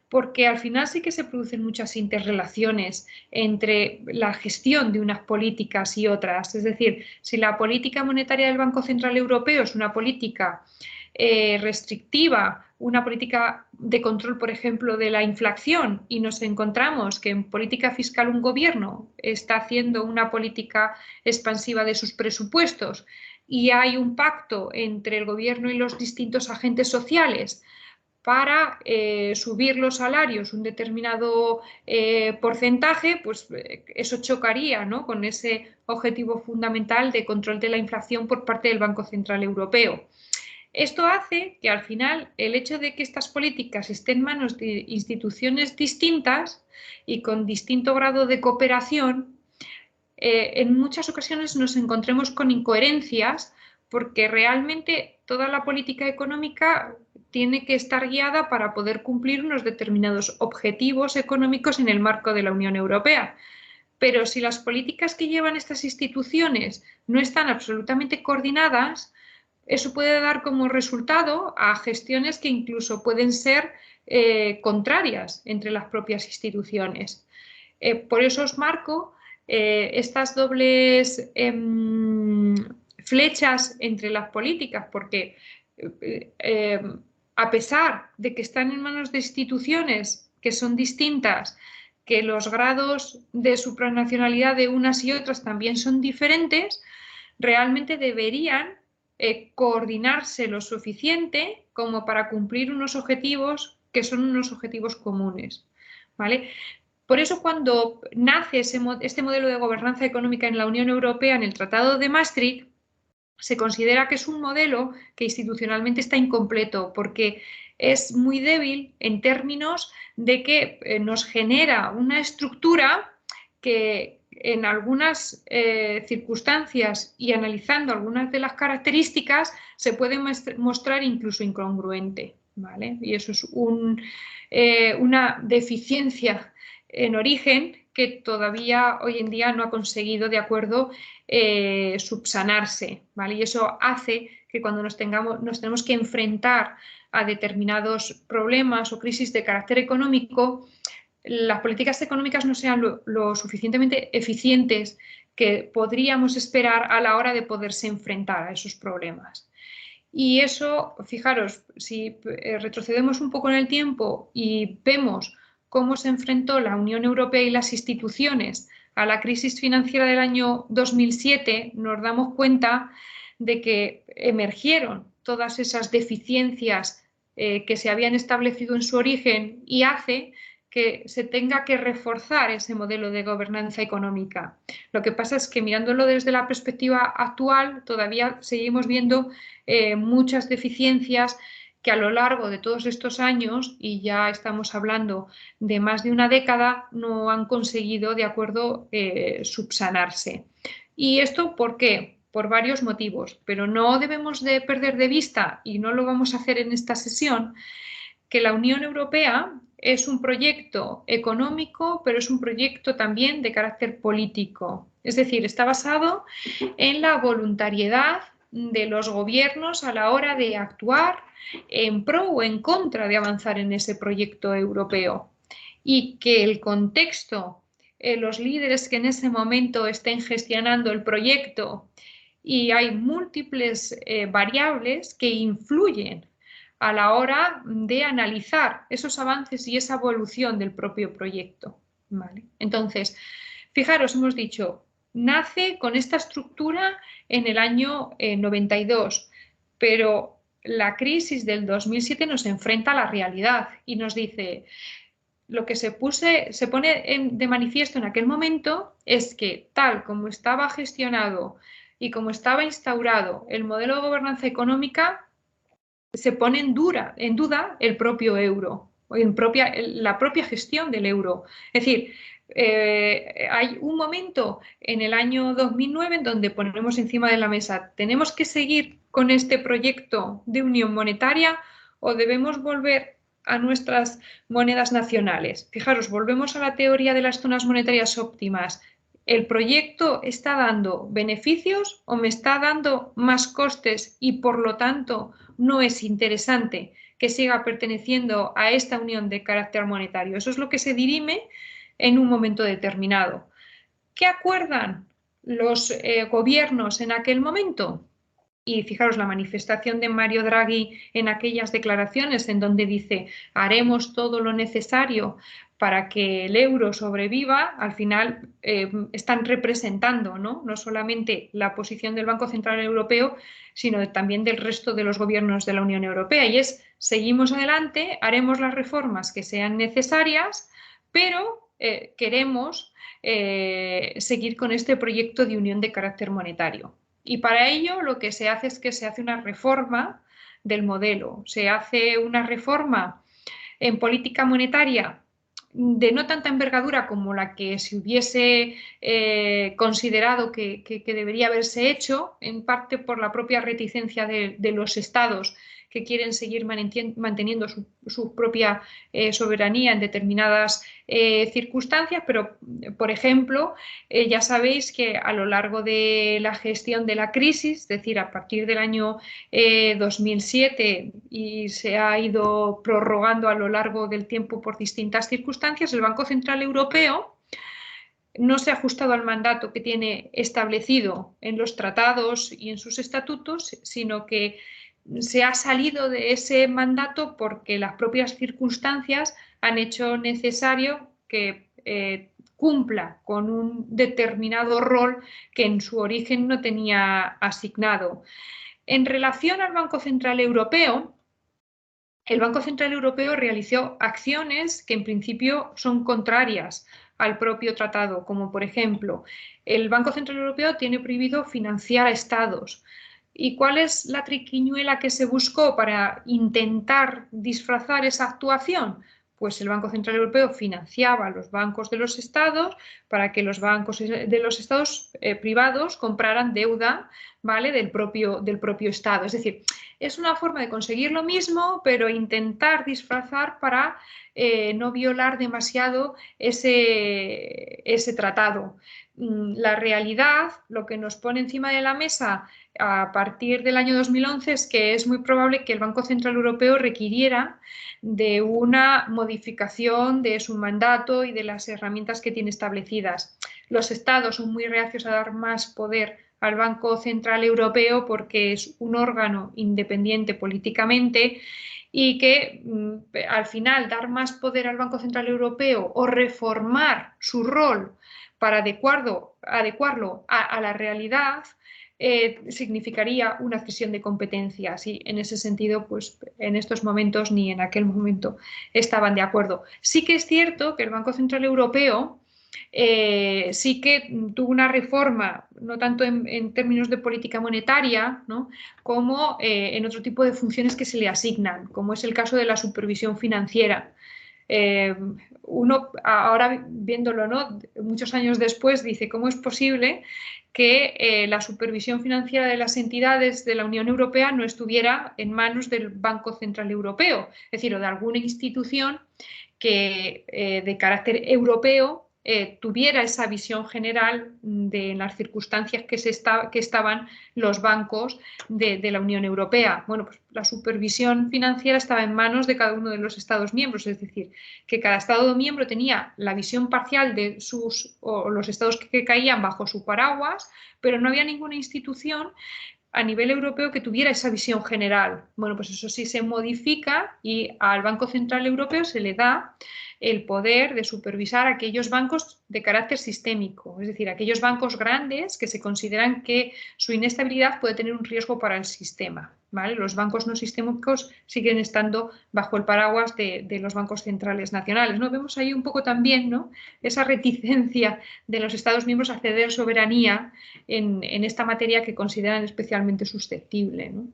Speaker 1: Porque al final sí que se producen muchas interrelaciones entre la gestión de unas políticas y otras. Es decir, si la política monetaria del Banco Central Europeo es una política restrictiva, una política de control, por ejemplo, de la inflación, y nos encontramos que en política fiscal un gobierno está haciendo una política expansiva de sus presupuestos y hay un pacto entre el gobierno y los distintos agentes sociales para subir los salarios un determinado porcentaje, pues eso chocaría, ¿no?, con ese objetivo fundamental de control de la inflación por parte del Banco Central Europeo. Esto hace que al final el hecho de que estas políticas estén en manos de instituciones distintas y con distinto grado de cooperación, en muchas ocasiones nos encontremos con incoherencias porque realmente toda la política económica tiene que estar guiada para poder cumplir unos determinados objetivos económicos en el marco de la Unión Europea. Pero si las políticas que llevan estas instituciones no están absolutamente coordinadas, eso puede dar como resultado a gestiones que incluso pueden ser contrarias entre las propias instituciones. Por eso os marco estas dobles flechas entre las políticas, porque a pesar de que están en manos de instituciones que son distintas, que los grados de supranacionalidad de unas y otras también son diferentes, realmente deberían coordinarse lo suficiente como para cumplir unos objetivos que son unos objetivos comunes, ¿vale? Por eso cuando nace este modelo de gobernanza económica en la Unión Europea en el Tratado de Maastricht, se considera que es un modelo que institucionalmente está incompleto porque es muy débil en términos de que nos genera una estructura que en algunas circunstancias y analizando algunas de las características se puede mostrar incluso incongruente, ¿vale? Y eso es una deficiencia en origen que todavía hoy en día no ha conseguido, de acuerdo, subsanarse, ¿vale? Y eso hace que cuando nos tenemos que enfrentar a determinados problemas o crisis de carácter económico, las políticas económicas no sean lo suficientemente eficientes que podríamos esperar a la hora de poderse enfrentar a esos problemas. Y eso, fijaros, si retrocedemos un poco en el tiempo y vemos cómo se enfrentó la Unión Europea y las instituciones a la crisis financiera del año 2007, nos damos cuenta de que emergieron todas esas deficiencias que se habían establecido en su origen y hace que se tenga que reforzar ese modelo de gobernanza económica. Lo que pasa es que mirándolo desde la perspectiva actual, todavía seguimos viendo muchas deficiencias que a lo largo de todos estos años, y ya estamos hablando de más de una década, no han conseguido, de acuerdo, subsanarse. ¿Y esto por qué? Por varios motivos, pero no debemos de perder de vista, y no lo vamos a hacer en esta sesión, que la Unión Europea es un proyecto económico, pero es un proyecto también de carácter político. Es decir, está basado en la voluntariedad de los gobiernos a la hora de actuar en pro o en contra de avanzar en ese proyecto europeo. Y que el contexto, los líderes que en ese momento estén gestionando el proyecto, y hay múltiples variables que influyen a la hora de analizar esos avances y esa evolución del propio proyecto, ¿vale? Entonces, fijaros, hemos dicho, nace con esta estructura en el año 92, pero la crisis del 2007 nos enfrenta a la realidad y nos dice, lo que se pone de manifiesto en aquel momento es que tal como estaba gestionado y como estaba instaurado el modelo de gobernanza económica, se pone en duda el propio euro, o la propia gestión del euro. Es decir, hay un momento en el año 2009 en donde ponemos encima de la mesa, ¿tenemos que seguir con este proyecto de unión monetaria o debemos volver a nuestras monedas nacionales? Fijaros, volvemos a la teoría de las zonas monetarias óptimas. ¿El proyecto está dando beneficios o me está dando más costes y por lo tanto no es interesante que siga perteneciendo a esta unión de carácter monetario? Eso es lo que se dirime en un momento determinado. ¿Qué acuerdan los gobiernos en aquel momento? Y fijaros la manifestación de Mario Draghi en aquellas declaraciones en donde dice haremos todo lo necesario para que el euro sobreviva, al final están representando no solamente la posición del Banco Central Europeo, sino también del resto de los gobiernos de la Unión Europea. Y es, seguimos adelante, haremos las reformas que sean necesarias, pero queremos seguir con este proyecto de unión de carácter monetario. Y para ello lo que se hace es que se hace una reforma del modelo, se hace una reforma en política monetaria de no tanta envergadura como la que se hubiese considerado que debería haberse hecho, en parte por la propia reticencia de los estados que quieren seguir manteniendo su propia soberanía en determinadas circunstancias, pero, por ejemplo, ya sabéis que a lo largo de la gestión de la crisis, es decir, a partir del año 2007 y se ha ido prorrogando a lo largo del tiempo por distintas circunstancias, el Banco Central Europeo no se ha ajustado al mandato que tiene establecido en los tratados y en sus estatutos, sino que se ha salido de ese mandato porque las propias circunstancias han hecho necesario que cumpla con un determinado rol que en su origen no tenía asignado. En relación al Banco Central Europeo, el Banco Central Europeo realizó acciones que en principio son contrarias al propio tratado, como por ejemplo, el Banco Central Europeo tiene prohibido financiar a estados. ¿Y cuál es la triquiñuela que se buscó para intentar disfrazar esa actuación? pues el Banco Central Europeo financiaba a los bancos de los estados para que los bancos de los estados privados compraran deuda, ¿vale?, del propio estado. Es decir, es una forma de conseguir lo mismo, pero intentar disfrazar para no violar demasiado ese tratado. La realidad, lo que nos pone encima de la mesa a partir del año 2011 es que es muy probable que el Banco Central Europeo requiriera de una modificación de su mandato y de las herramientas que tiene establecidas. Los estados son muy reacios a dar más poder al Banco Central Europeo porque es un órgano independiente políticamente y que al final dar más poder al Banco Central Europeo o reformar su rol para adecuarlo a la realidad significaría una cesión de competencias y en ese sentido, pues en estos momentos ni en aquel momento estaban de acuerdo. Sí que es cierto que el Banco Central Europeo sí que tuvo una reforma, no tanto en términos de política monetaria, ¿no?, como en otro tipo de funciones que se le asignan, como es el caso de la supervisión financiera. Uno ahora viéndolo, ¿no?, muchos años después, dice cómo es posible que la supervisión financiera de las entidades de la Unión Europea no estuviera en manos del Banco Central Europeo, es decir, o de alguna institución que de carácter europeo tuviera esa visión general de las circunstancias que estaban los bancos de la Unión Europea. Bueno, pues la supervisión financiera estaba en manos de cada uno de los Estados miembros, es decir, que cada Estado miembro tenía la visión parcial de los estados que caían bajo su paraguas, pero no había ninguna institución a nivel europeo que tuviera esa visión general. Bueno, pues eso sí se modifica y al Banco Central Europeo se le da el poder de supervisar aquellos bancos de carácter sistémico, es decir, aquellos bancos grandes que se consideran que su inestabilidad puede tener un riesgo para el sistema, ¿vale? Los bancos no sistémicos siguen estando bajo el paraguas de los bancos centrales nacionales, ¿no? Vemos ahí un poco también, ¿no?, esa reticencia de los Estados miembros a ceder soberanía en esta materia que consideran especialmente susceptible, ¿no?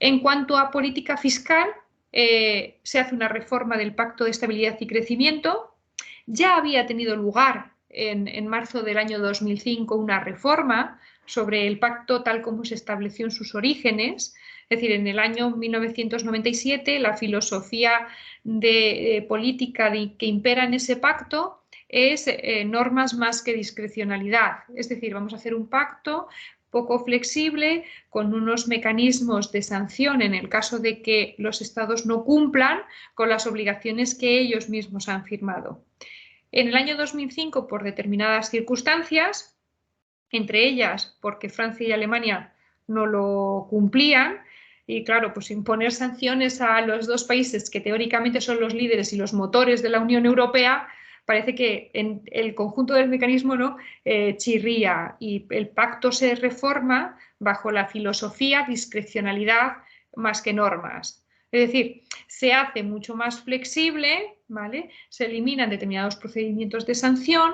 Speaker 1: En cuanto a política fiscal, se hace una reforma del Pacto de Estabilidad y Crecimiento. Ya había tenido lugar en marzo del año 2005 una reforma sobre el pacto tal como se estableció en sus orígenes. Es decir, en el año 1997 la filosofía de política que impera en ese pacto es normas más que discrecionalidad. Es decir, vamos a hacer un pacto poco flexible, con unos mecanismos de sanción en el caso de que los estados no cumplan con las obligaciones que ellos mismos han firmado. En el año 2005, por determinadas circunstancias, entre ellas porque Francia y Alemania no lo cumplían, y claro, pues imponer sanciones a los dos países que teóricamente son los líderes y los motores de la Unión Europea, parece que en el conjunto del mecanismo, ¿no?, chirría, y el pacto se reforma bajo la filosofía discrecionalidad más que normas. Es decir, se hace mucho más flexible, ¿vale?, se eliminan determinados procedimientos de sanción,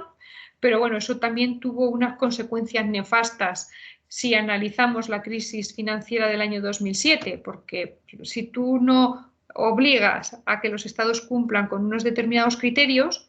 Speaker 1: pero bueno, eso también tuvo unas consecuencias nefastas si analizamos la crisis financiera del año 2007, porque si tú no obligas a que los estados cumplan con unos determinados criterios,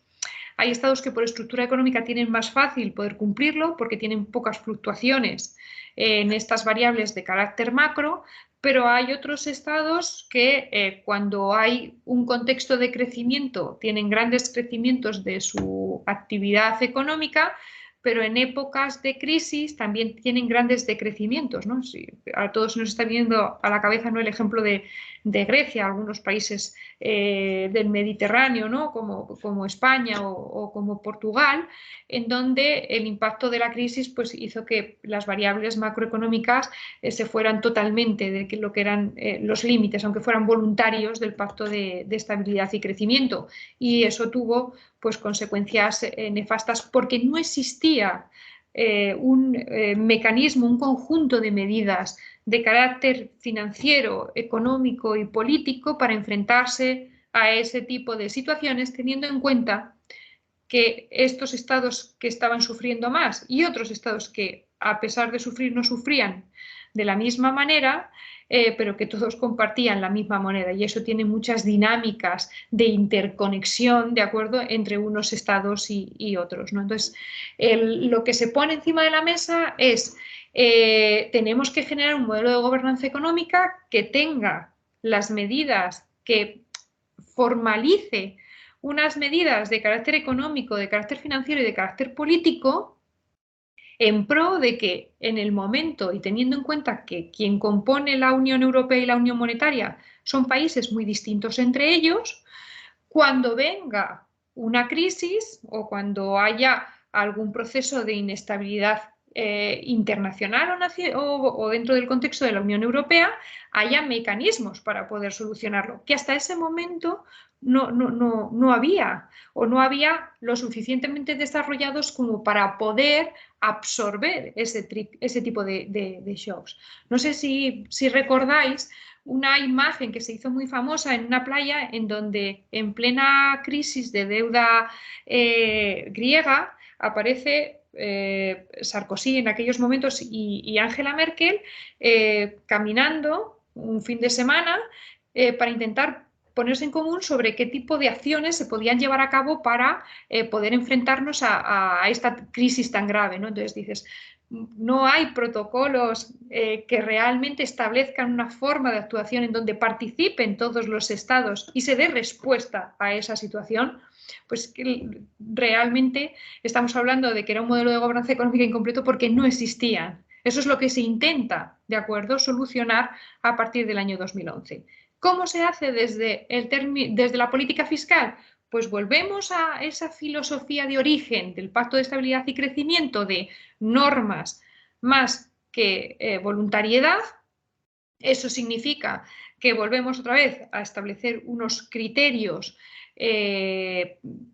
Speaker 1: hay estados que por estructura económica tienen más fácil poder cumplirlo porque tienen pocas fluctuaciones en estas variables de carácter macro, pero hay otros estados que cuando hay un contexto de crecimiento tienen grandes crecimientos de su actividad económica, pero en épocas de crisis también tienen grandes decrecimientos, ¿no? Sí, a todos nos está viendo a la cabeza, ¿no?, el ejemplo de Grecia, algunos países del Mediterráneo, ¿no?, como España o como Portugal, en donde el impacto de la crisis pues, hizo que las variables macroeconómicas se fueran totalmente de lo que eran los límites, aunque fueran voluntarios, del Pacto de Estabilidad y Crecimiento. Y eso tuvo pues, consecuencias nefastas porque no existía un mecanismo, un conjunto de medidas de carácter financiero, económico y político para enfrentarse a ese tipo de situaciones, teniendo en cuenta que estos estados que estaban sufriendo más y otros estados que a pesar de sufrir no sufrían, de la misma manera, pero que todos compartían la misma moneda, y eso tiene muchas dinámicas de interconexión, ¿de acuerdo?, entre unos estados y otros, ¿no? Entonces, lo que se pone encima de la mesa es, tenemos que generar un modelo de gobernanza económica que tenga las medidas, que formalice unas medidas de carácter económico, de carácter financiero y de carácter político, en pro de que en el momento, y teniendo en cuenta que quien compone la Unión Europea y la Unión Monetaria son países muy distintos entre ellos, cuando venga una crisis o cuando haya algún proceso de inestabilidad internacional o dentro del contexto de la Unión Europea, haya mecanismos para poder solucionarlo, que hasta ese momento no había, o no había lo suficientemente desarrollados como para poder absorber ese tipo de shocks. No sé si recordáis una imagen que se hizo muy famosa en una playa en donde en plena crisis de deuda griega aparece Sarkozy en aquellos momentos y Angela Merkel caminando un fin de semana para intentar ponerse en común sobre qué tipo de acciones se podían llevar a cabo para poder enfrentarnos a esta crisis tan grave, ¿no? Entonces dices, no hay protocolos que realmente establezcan una forma de actuación en donde participen todos los estados y se dé respuesta a esa situación, pues que realmente estamos hablando de que era un modelo de gobernanza económica incompleto porque no existían. Eso es lo que se intenta, ¿de acuerdo?, solucionar a partir del año 2011. ¿Cómo se hace desde la política fiscal? Pues volvemos a esa filosofía de origen del Pacto de Estabilidad y Crecimiento de normas más que voluntariedad. Eso significa que volvemos otra vez a establecer unos criterios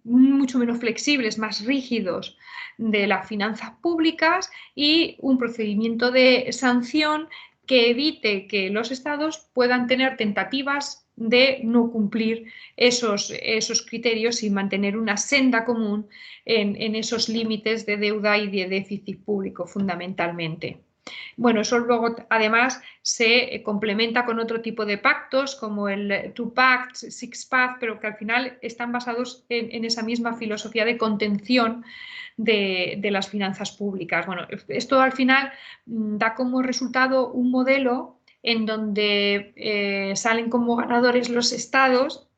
Speaker 1: mucho menos flexibles, más rígidos de las finanzas públicas y un procedimiento de sanción que evite que los estados puedan tener tentativas de no cumplir esos criterios y mantener una senda común en esos límites de deuda y de déficit público fundamentalmente. Bueno, eso luego además se complementa con otro tipo de pactos como el Two-Pact, Six-Pack, pero que al final están basados en esa misma filosofía de contención de las finanzas públicas. Bueno, esto al final da como resultado un modelo en donde salen como ganadores los estados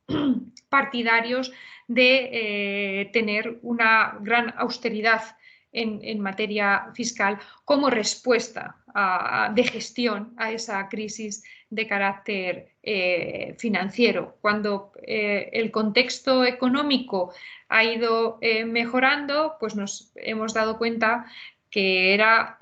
Speaker 1: partidarios de tener una gran austeridad en materia fiscal como respuesta de gestión a esa crisis de carácter financiero. Cuando el contexto económico ha ido mejorando, pues nos hemos dado cuenta que era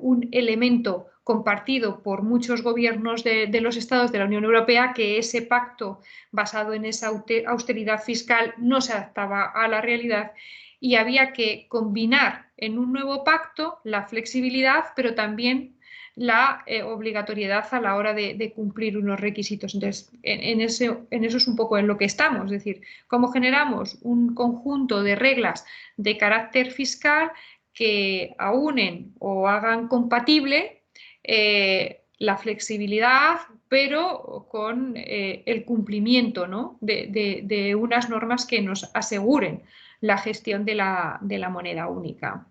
Speaker 1: un elemento compartido por muchos gobiernos de los estados de la Unión Europea, que ese pacto basado en esa austeridad fiscal no se adaptaba a la realidad y había que combinar en un nuevo pacto la flexibilidad, pero también la obligatoriedad a la hora de cumplir unos requisitos. Entonces, en eso es un poco en lo que estamos, es decir, cómo generamos un conjunto de reglas de carácter fiscal que aúnen o hagan compatible la flexibilidad, pero con el cumplimiento, ¿no?, de unas normas que nos aseguren la gestión de la moneda única.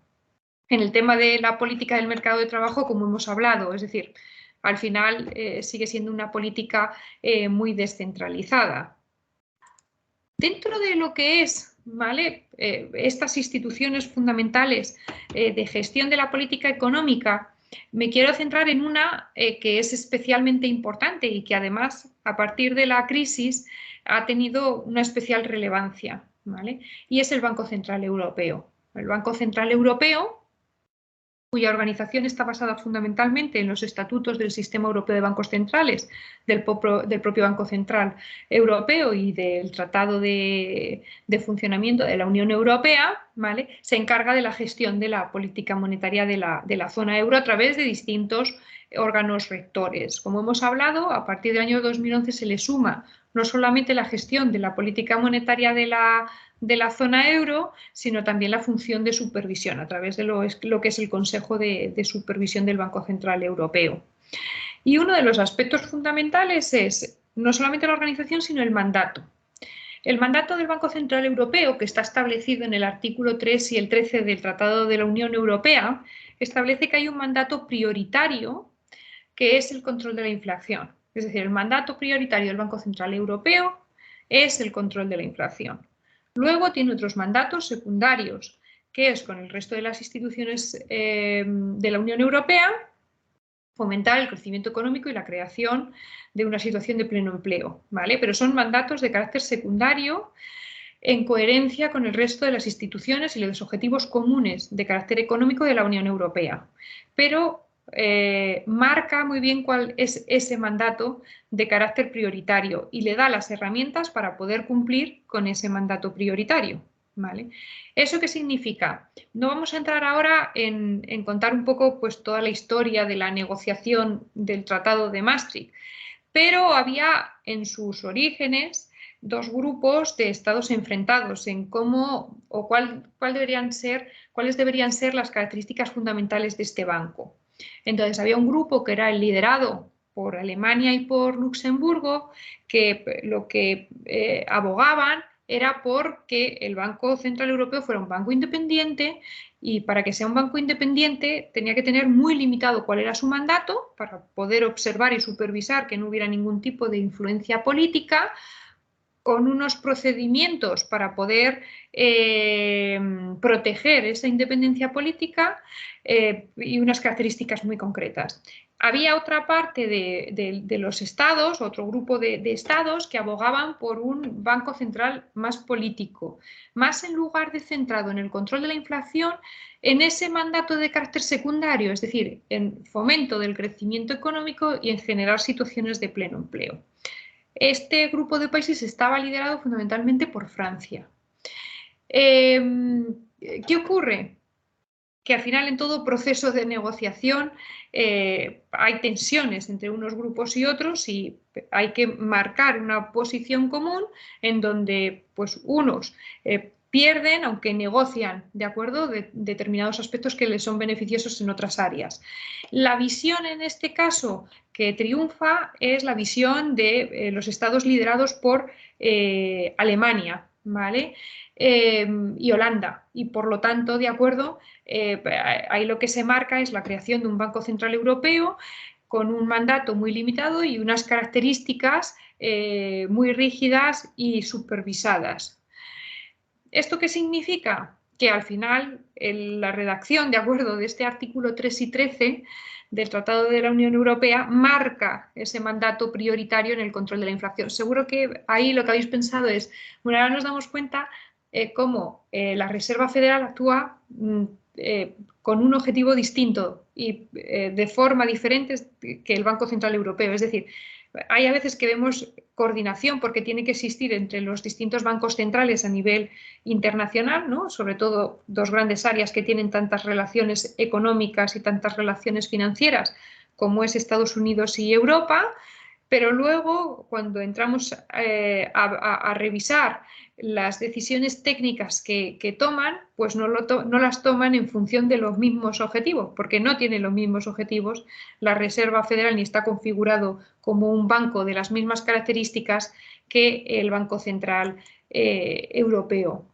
Speaker 1: En el tema de la política del mercado de trabajo, como hemos hablado, es decir, al final sigue siendo una política muy descentralizada. Dentro de lo que es, ¿vale?, estas instituciones fundamentales de gestión de la política económica, me quiero centrar en una que es especialmente importante y que además a partir de la crisis ha tenido una especial relevancia, ¿vale?, y es el Banco Central Europeo. El Banco Central Europeo, cuya organización está basada fundamentalmente en los estatutos del Sistema Europeo de Bancos Centrales, del propio Banco Central Europeo y del Tratado de Funcionamiento de la Unión Europea, ¿vale?, se encarga de la gestión de la política monetaria de la zona euro a través de distintos órganos rectores. Como hemos hablado, a partir del año 2011 se le suma no solamente la gestión de la política monetaria de la zona euro, sino también la función de supervisión a través de lo que es el Consejo de Supervisión del Banco Central Europeo. Y uno de los aspectos fundamentales es no solamente la organización, sino el mandato. El mandato del Banco Central Europeo, que está establecido en el artículo 3 y el 13 del Tratado de la Unión Europea, establece que hay un mandato prioritario que es el control de la inflación. Es decir, el mandato prioritario del Banco Central Europeo es el control de la inflación. Luego tiene otros mandatos secundarios, que es con el resto de las instituciones de la Unión Europea, fomentar el crecimiento económico y la creación de una situación de pleno empleo, ¿vale? Pero son mandatos de carácter secundario en coherencia con el resto de las instituciones y los objetivos comunes de carácter económico de la Unión Europea. Pero marca muy bien cuál es ese mandato de carácter prioritario y le da las herramientas para poder cumplir con ese mandato prioritario. ¿Vale? ¿Eso qué significa? No vamos a entrar ahora en contar un poco pues, toda la historia de la negociación del Tratado de Maastricht, pero había en sus orígenes dos grupos de estados enfrentados en cómo o cuáles deberían ser las características fundamentales de este banco. Entonces había un grupo que era el liderado por Alemania y por Luxemburgo, que lo que abogaban era por que el Banco Central Europeo fuera un banco independiente, y para que sea un banco independiente tenía que tener muy limitado cuál era su mandato para poder observar y supervisar que no hubiera ningún tipo de influencia política, con unos procedimientos para poder proteger esa independencia política y unas características muy concretas. Había otra parte de los estados, otro grupo de estados que abogaban por un banco central más político, más en lugar de centrado en el control de la inflación, en ese mandato de carácter secundario, es decir, en fomento del crecimiento económico y en generar situaciones de pleno empleo. Este grupo de países estaba liderado fundamentalmente por Francia. ¿Qué ocurre? Que al final en todo proceso de negociación hay tensiones entre unos grupos y otros y hay que marcar una posición común en donde pues, unos pierden, aunque negocian de acuerdo de determinados aspectos que les son beneficiosos en otras áreas. La visión en este caso que triunfa es la visión de los estados liderados por Alemania, ¿vale? Y Holanda, y por lo tanto, de acuerdo, ahí lo que se marca es la creación de un Banco Central Europeo con un mandato muy limitado y unas características muy rígidas y supervisadas. ¿Esto qué significa? Que al final la redacción, de acuerdo, de este artículo 3 y 13 del Tratado de la Unión Europea marca ese mandato prioritario en el control de la inflación. Seguro que ahí lo que habéis pensado es, bueno, ahora nos damos cuenta cómo la Reserva Federal actúa con un objetivo distinto y de forma diferente que el Banco Central Europeo. Es decir, hay a veces que vemos coordinación porque tiene que existir entre los distintos bancos centrales a nivel internacional, ¿no? Sobre todo dos grandes áreas que tienen tantas relaciones económicas y tantas relaciones financieras como es Estados Unidos y Europa, pero luego cuando entramos a revisar las decisiones técnicas que toman, pues no las toman en función de los mismos objetivos, porque no tienen los mismos objetivos. La Reserva Federal ni está configurado como un banco de las mismas características que el Banco Central Europeo.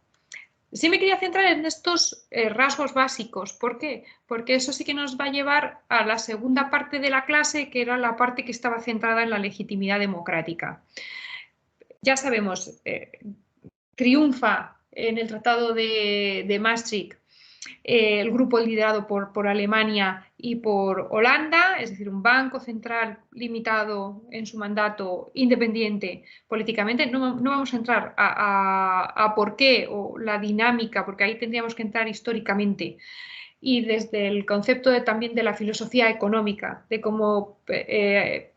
Speaker 1: Sí me quería centrar en estos rasgos básicos. ¿Por qué? Porque eso sí que nos va a llevar a la segunda parte de la clase, que era la parte que estaba centrada en la legitimidad democrática. Ya sabemos, triunfa en el Tratado de Maastricht el grupo liderado por Alemania y por Holanda, es decir, un banco central limitado en su mandato, independiente políticamente. No vamos a entrar a por qué o la dinámica, porque ahí tendríamos que entrar históricamente y desde el concepto también de la filosofía económica, de cómo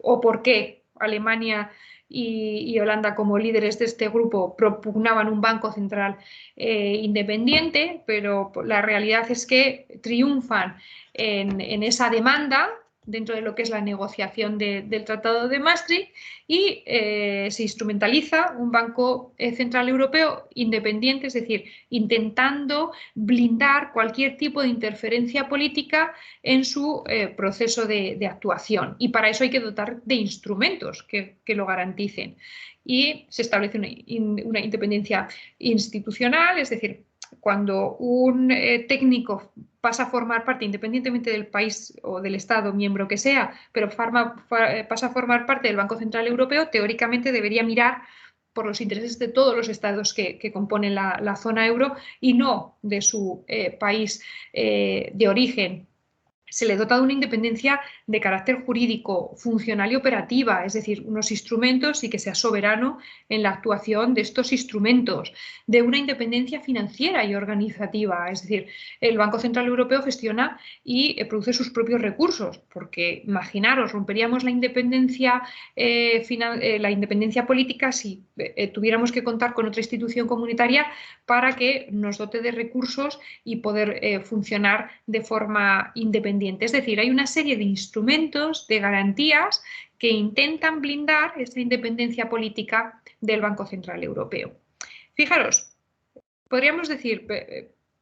Speaker 1: o por qué Alemania y Holanda como líderes de este grupo propugnaban un banco central independiente, pero la realidad es que triunfan en esa demanda dentro de lo que es la negociación del Tratado de Maastricht y se instrumentaliza un Banco Central Europeo independiente, es decir, intentando blindar cualquier tipo de interferencia política en su proceso de actuación. Y para eso hay que dotar de instrumentos que lo garanticen. Y se establece una independencia institucional, es decir, cuando un técnico pasa a formar parte, independientemente del país o del Estado miembro que sea, pero pasa a formar parte del Banco Central Europeo, teóricamente debería mirar por los intereses de todos los estados que componen la zona euro y no de su país de origen. Se le dota de una independencia de carácter jurídico, funcional y operativa, es decir, unos instrumentos y que sea soberano en la actuación de estos instrumentos, de una independencia financiera y organizativa, es decir, el Banco Central Europeo gestiona y produce sus propios recursos, porque imaginaros, romperíamos la independencia política si tuviéramos que contar con otra institución comunitaria para que nos dote de recursos y poder funcionar de forma independiente. Es decir, hay una serie de instrumentos, de garantías que intentan blindar esa independencia política del Banco Central Europeo. Fijaros, podríamos decir,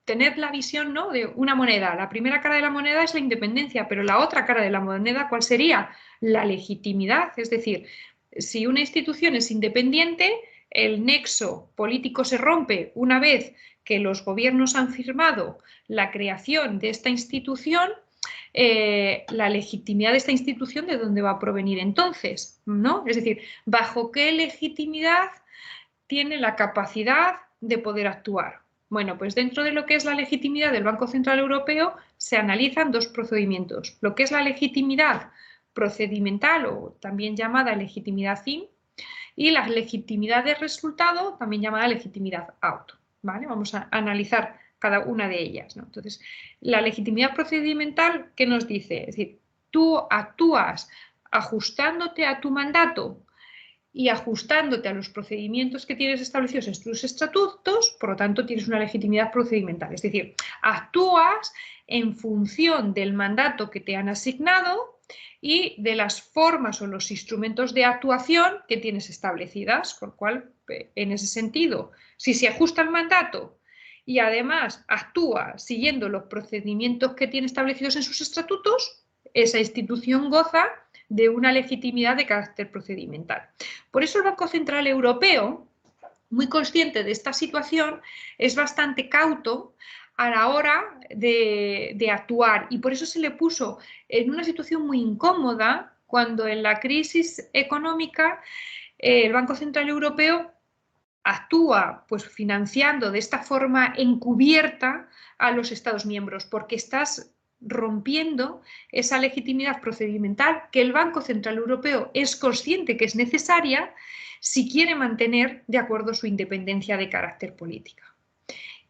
Speaker 1: tener la visión, ¿no?, de una moneda. La primera cara de la moneda es la independencia, pero la otra cara de la moneda, ¿cuál sería? La legitimidad. Es decir, si una institución es independiente, el nexo político se rompe una vez que los gobiernos han firmado la creación de esta institución. La legitimidad de esta institución, ¿de dónde va a provenir entonces? ¿No? Es decir, ¿bajo qué legitimidad tiene la capacidad de poder actuar? Bueno, pues dentro de lo que es la legitimidad del Banco Central Europeo se analizan dos procedimientos. Lo que es la legitimidad procedimental o también llamada legitimidad in y la legitimidad de resultado, también llamada legitimidad out. ¿Vale? Vamos a analizar cada una de ellas, ¿no? Entonces, la legitimidad procedimental, ¿qué nos dice? Es decir, tú actúas ajustándote a tu mandato y ajustándote a los procedimientos que tienes establecidos en tus estatutos, por lo tanto tienes una legitimidad procedimental. Es decir, actúas en función del mandato que te han asignado y de las formas o los instrumentos de actuación que tienes establecidas, con lo cual, en ese sentido, si se ajusta el mandato y además actúa siguiendo los procedimientos que tiene establecidos en sus estatutos, esa institución goza de una legitimidad de carácter procedimental. Por eso el Banco Central Europeo, muy consciente de esta situación, es bastante cauto a la hora de actuar y por eso se le puso en una situación muy incómoda cuando en la crisis económica el Banco Central Europeo actúa pues financiando de esta forma encubierta a los Estados miembros, porque estás rompiendo esa legitimidad procedimental que el Banco Central Europeo es consciente que es necesaria si quiere mantener de acuerdo su independencia de carácter política.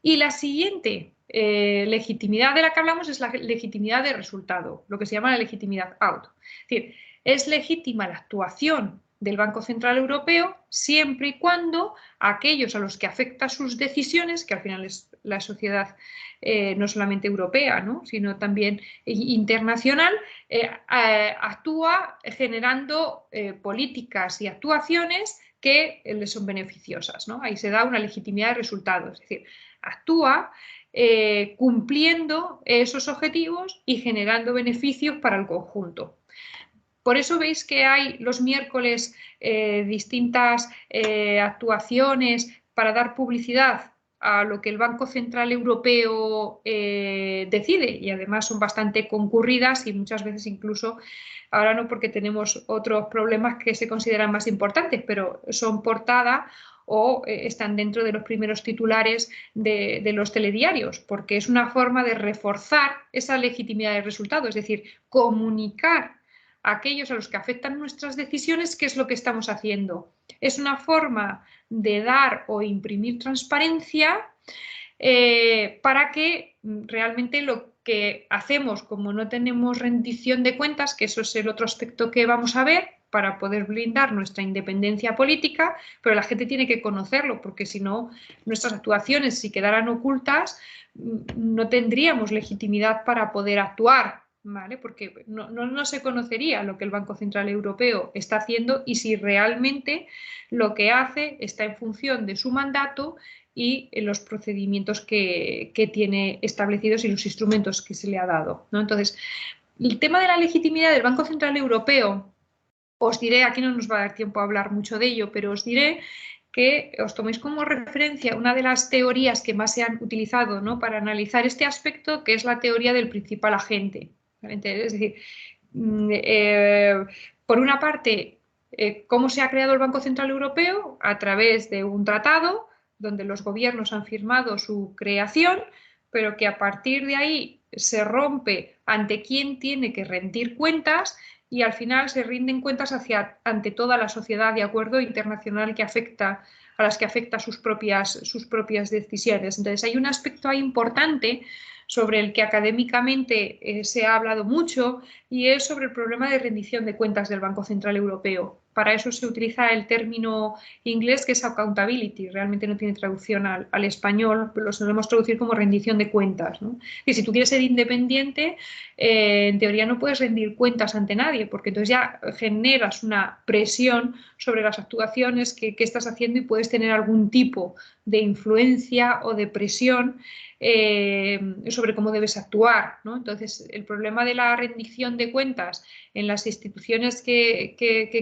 Speaker 1: Y la siguiente legitimidad de la que hablamos es la legitimidad de resultado, lo que se llama la legitimidad out. Es decir, es legítima la actuación del Banco Central Europeo siempre y cuando aquellos a los que afecta sus decisiones, que al final es la sociedad no solamente europea, ¿no?, sino también internacional, actúa generando políticas y actuaciones que les son beneficiosas, ¿no? Ahí se da una legitimidad de resultados, es decir, actúa cumpliendo esos objetivos y generando beneficios para el conjunto. Por eso veis que hay los miércoles distintas actuaciones para dar publicidad a lo que el Banco Central Europeo decide y además son bastante concurridas y muchas veces incluso, ahora no porque tenemos otros problemas que se consideran más importantes, pero son portada o están dentro de los primeros titulares de los telediarios, porque es una forma de reforzar esa legitimidad del resultado, es decir, comunicar a aquellos a los que afectan nuestras decisiones qué es lo que estamos haciendo. Es una forma de dar o imprimir transparencia para que realmente lo que hacemos, como no tenemos rendición de cuentas, que eso es el otro aspecto que vamos a ver, para poder blindar nuestra independencia política, pero la gente tiene que conocerlo, porque si no, nuestras actuaciones, si quedaran ocultas, no tendríamos legitimidad para poder actuar, ¿vale? Porque no se conocería lo que el Banco Central Europeo está haciendo y si realmente lo que hace está en función de su mandato y en los procedimientos que tiene establecidos y los instrumentos que se le ha dado, ¿no? Entonces, el tema de la legitimidad del Banco Central Europeo, os diré, aquí no nos va a dar tiempo a hablar mucho de ello, pero os diré que os toméis como referencia una de las teorías que más se han utilizado, ¿no?, para analizar este aspecto, que es la teoría del principal agente. Es decir, por una parte, cómo se ha creado el Banco Central Europeo a través de un tratado donde los gobiernos han firmado su creación, pero que a partir de ahí se rompe ante quién tiene que rendir cuentas y al final se rinden cuentas ante toda la sociedad de acuerdo internacional a las que afecta sus propias decisiones. Entonces hay un aspecto ahí importante sobre el que académicamente se ha hablado mucho y es sobre el problema de rendición de cuentas del Banco Central Europeo. Para eso se utiliza el término inglés que es accountability, realmente no tiene traducción al español, pero lo solemos traducir como rendición de cuentas, ¿no? Y si tú quieres ser independiente, en teoría no puedes rendir cuentas ante nadie, porque entonces ya generas una presión sobre las actuaciones que estás haciendo y puedes tener algún tipo de influencia o de presión sobre cómo debes actuar, ¿no? Entonces, el problema de la rendición de cuentas en las instituciones que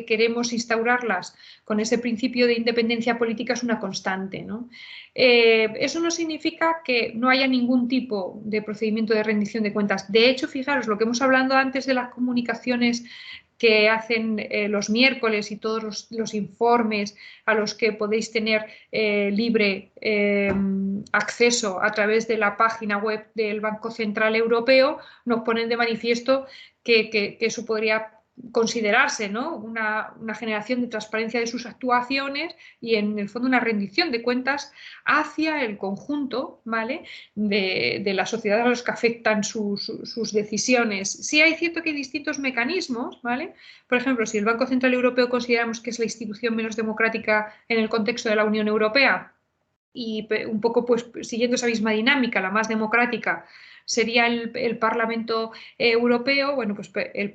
Speaker 1: queremos instaurarlas con ese principio de independencia política es una constante, ¿no? Eso no significa que no haya ningún tipo de procedimiento de rendición de cuentas. De hecho, fijaros, lo que hemos hablado antes de las comunicaciones que hacen los miércoles y todos los informes a los que podéis tener libre acceso a través de la página web del Banco Central Europeo, nos ponen de manifiesto que eso podría considerarse, ¿no?, una generación de transparencia de sus actuaciones y en el fondo una rendición de cuentas hacia el conjunto, ¿vale?, de la sociedad a los que afectan sus decisiones. Sí hay cierto que hay distintos mecanismos, ¿vale? Por ejemplo, si el Banco Central Europeo consideramos que es la institución menos democrática en el contexto de la Unión Europea y un poco pues siguiendo esa misma dinámica, la más democrática sería el Parlamento Europeo, bueno, pues el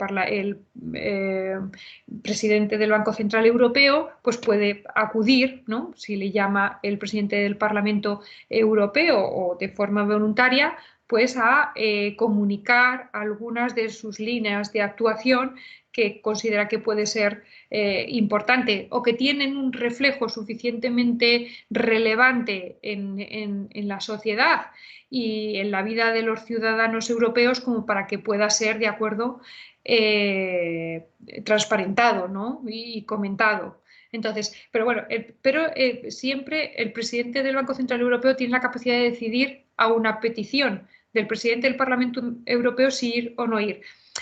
Speaker 1: presidente del Banco Central Europeo pues puede acudir, ¿no?, si le llama el presidente del Parlamento Europeo o de forma voluntaria, pues a comunicar algunas de sus líneas de actuación que considera que puede ser importante o que tienen un reflejo suficientemente relevante en la sociedad y en la vida de los ciudadanos europeos como para que pueda ser de acuerdo transparentado, ¿no?, y comentado. Entonces, pero bueno, siempre el presidente del Banco Central Europeo tiene la capacidad de decidir a una petición del presidente del Parlamento Europeo si ir o no ir.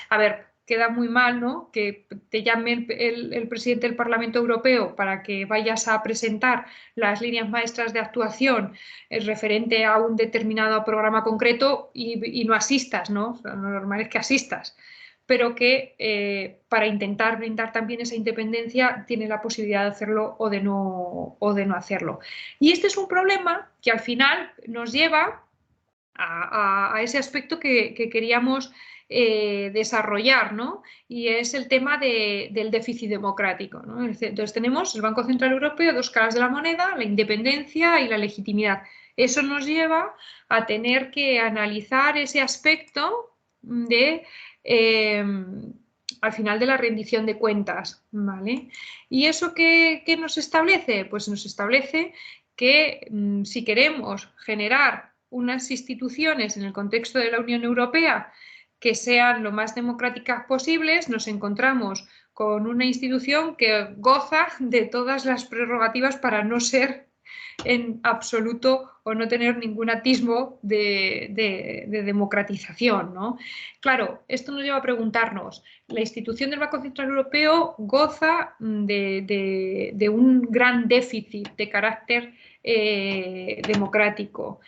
Speaker 1: A ver, queda muy mal, ¿no?, que te llame el presidente del Parlamento Europeo para que vayas a presentar las líneas maestras de actuación referente a un determinado programa concreto y no asistas, ¿no? Lo normal es que asistas, pero que para intentar brindar también esa independencia tiene la posibilidad de hacerlo o de no hacerlo. Y este es un problema que al final nos lleva a ese aspecto que queríamos desarrollar, ¿no?, y es el tema del déficit democrático, ¿no? Entonces tenemos el Banco Central Europeo, dos caras de la moneda, la independencia y la legitimidad. Eso nos lleva a tener que analizar ese aspecto de al final de la rendición de cuentas, ¿vale? ¿Y eso qué nos establece? Pues nos establece que si queremos generar unas instituciones en el contexto de la Unión Europea que sean lo más democráticas posibles, nos encontramos con una institución que goza de todas las prerrogativas para no ser en absoluto o no tener ningún atisbo de democratización, ¿no? Claro, esto nos lleva a preguntarnos, la institución del Banco Central Europeo goza de un gran déficit de carácter democrático.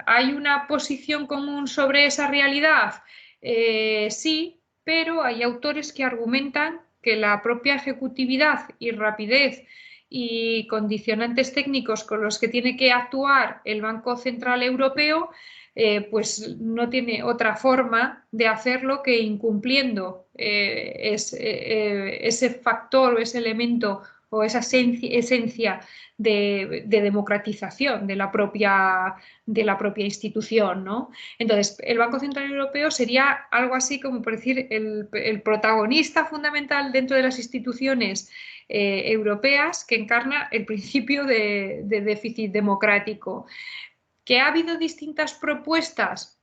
Speaker 1: ¿Hay una posición común sobre esa realidad? Sí, pero hay autores que argumentan que la propia ejecutividad y rapidez y condicionantes técnicos con los que tiene que actuar el Banco Central Europeo pues no tiene otra forma de hacerlo que incumpliendo ese factor o ese elemento o esa esencia de democratización de la propia institución, ¿no? Entonces, el Banco Central Europeo sería algo así como, por decir, el protagonista fundamental dentro de las instituciones europeas que encarna el principio de déficit democrático. ¿Que ha habido distintas propuestas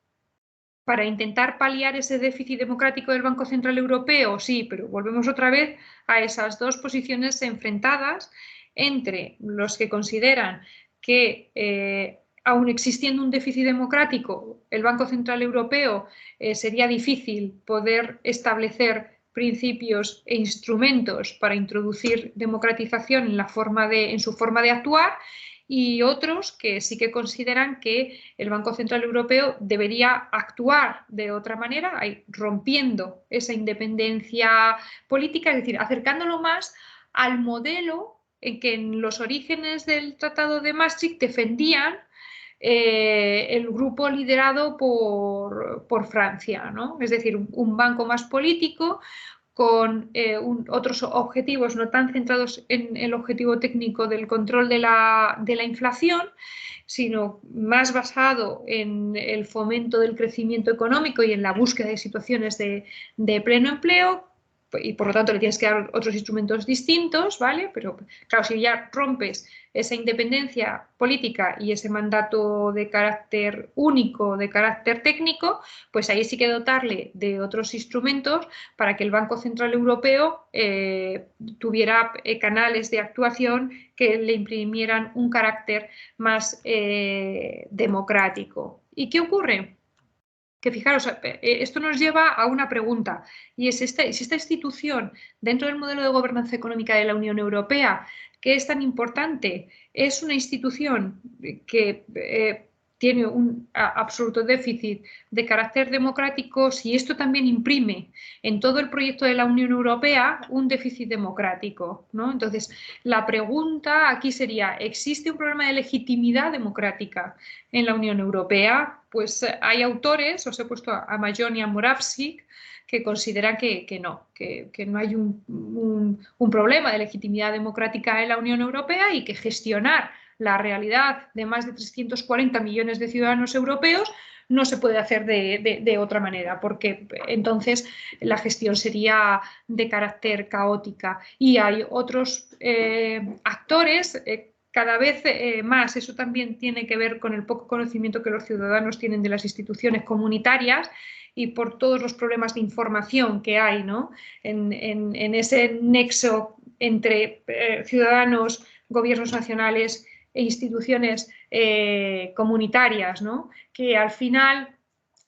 Speaker 1: para intentar paliar ese déficit democrático del Banco Central Europeo? Sí, pero volvemos otra vez a esas dos posiciones enfrentadas entre los que consideran que aun existiendo un déficit democrático, el Banco Central Europeo sería difícil poder establecer principios e instrumentos para introducir democratización en su forma de actuar, y otros que sí que consideran que el Banco Central Europeo debería actuar de otra manera, rompiendo esa independencia política, es decir, acercándolo más al modelo en que en los orígenes del Tratado de Maastricht defendían el grupo liderado por Francia, ¿no? Es decir, un banco más político, con otros objetivos no tan centrados en el objetivo técnico del control de la inflación, sino más basado en el fomento del crecimiento económico y en la búsqueda de situaciones de pleno empleo, y por lo tanto le tienes que dar otros instrumentos distintos, ¿vale? Pero claro, si ya rompes esa independencia política y ese mandato de carácter único, de carácter técnico, pues ahí sí que dotarle de otros instrumentos para que el Banco Central Europeo tuviera canales de actuación que le imprimieran un carácter más democrático. ¿Y qué ocurre? Que fijaros, esto nos lleva a una pregunta, y es si esta institución dentro del modelo de gobernanza económica de la Unión Europea, que es tan importante, es una institución que tiene un absoluto déficit de carácter democrático, si esto también imprime en todo el proyecto de la Unión Europea un déficit democrático, ¿no? Entonces, la pregunta aquí sería, ¿existe un problema de legitimidad democrática en la Unión Europea? Pues hay autores, os he puesto a Majón y a Moravcsik, que consideran que no hay un problema de legitimidad democrática en la Unión Europea y que gestionar la realidad de más de 340 millones de ciudadanos europeos no se puede hacer de otra manera, porque entonces la gestión sería de carácter caótica. Y hay otros actores cada vez más, eso también tiene que ver con el poco conocimiento que los ciudadanos tienen de las instituciones comunitarias y por todos los problemas de información que hay, ¿no? en ese nexo entre ciudadanos, gobiernos nacionales e instituciones comunitarias, ¿no? Que al final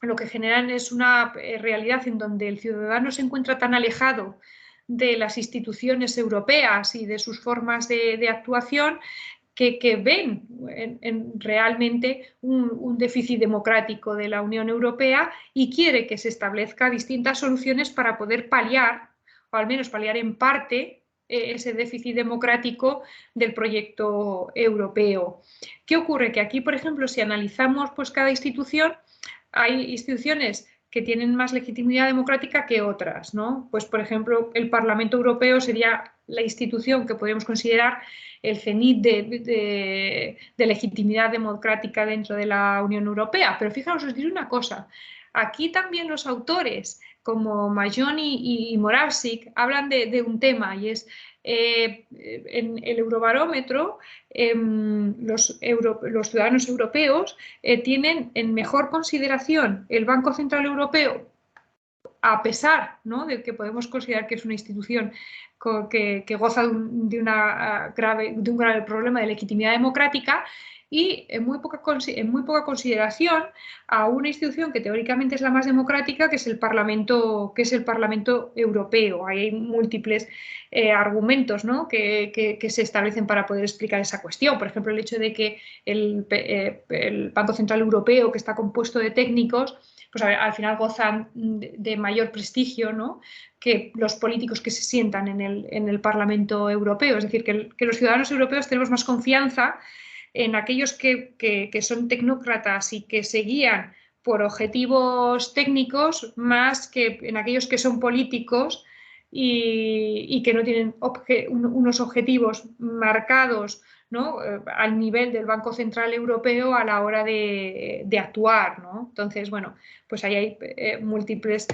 Speaker 1: lo que generan es una realidad en donde el ciudadano se encuentra tan alejado de las instituciones europeas y de sus formas de actuación que ven realmente un déficit democrático de la Unión Europea y quiere que se establezca distintas soluciones para poder paliar, o al menos paliar en parte, ese déficit democrático del proyecto europeo. ¿Qué ocurre? Que aquí, por ejemplo, si analizamos pues, cada institución, hay instituciones que tienen más legitimidad democrática que otras, ¿no? Pues, por ejemplo, el Parlamento Europeo sería la institución que podríamos considerar el cenit de legitimidad democrática dentro de la Unión Europea. Pero fijaos, os diré una cosa, aquí también los autores como Majón y Moravcsik hablan de un tema, y es en el Eurobarómetro los ciudadanos europeos tienen en mejor consideración el Banco Central Europeo, a pesar, ¿no?, de que podemos considerar que es una institución que goza de un grave problema de legitimidad democrática, y en muy poca consideración a una institución que teóricamente es la más democrática, que es el Parlamento Europeo. Hay múltiples argumentos, ¿no?, que se establecen para poder explicar esa cuestión. Por ejemplo, el hecho de que el Banco Central Europeo, que está compuesto de técnicos, pues al final gozan de mayor prestigio, ¿no?, que los políticos que se sientan en el Parlamento Europeo. Es decir, que los ciudadanos europeos tenemos más confianza en aquellos que son tecnócratas y que se guían por objetivos técnicos más que en aquellos que son políticos y que no tienen unos objetivos marcados, ¿no? Al nivel del Banco Central Europeo a la hora de actuar, ¿no? Entonces, bueno, pues ahí hay múltiples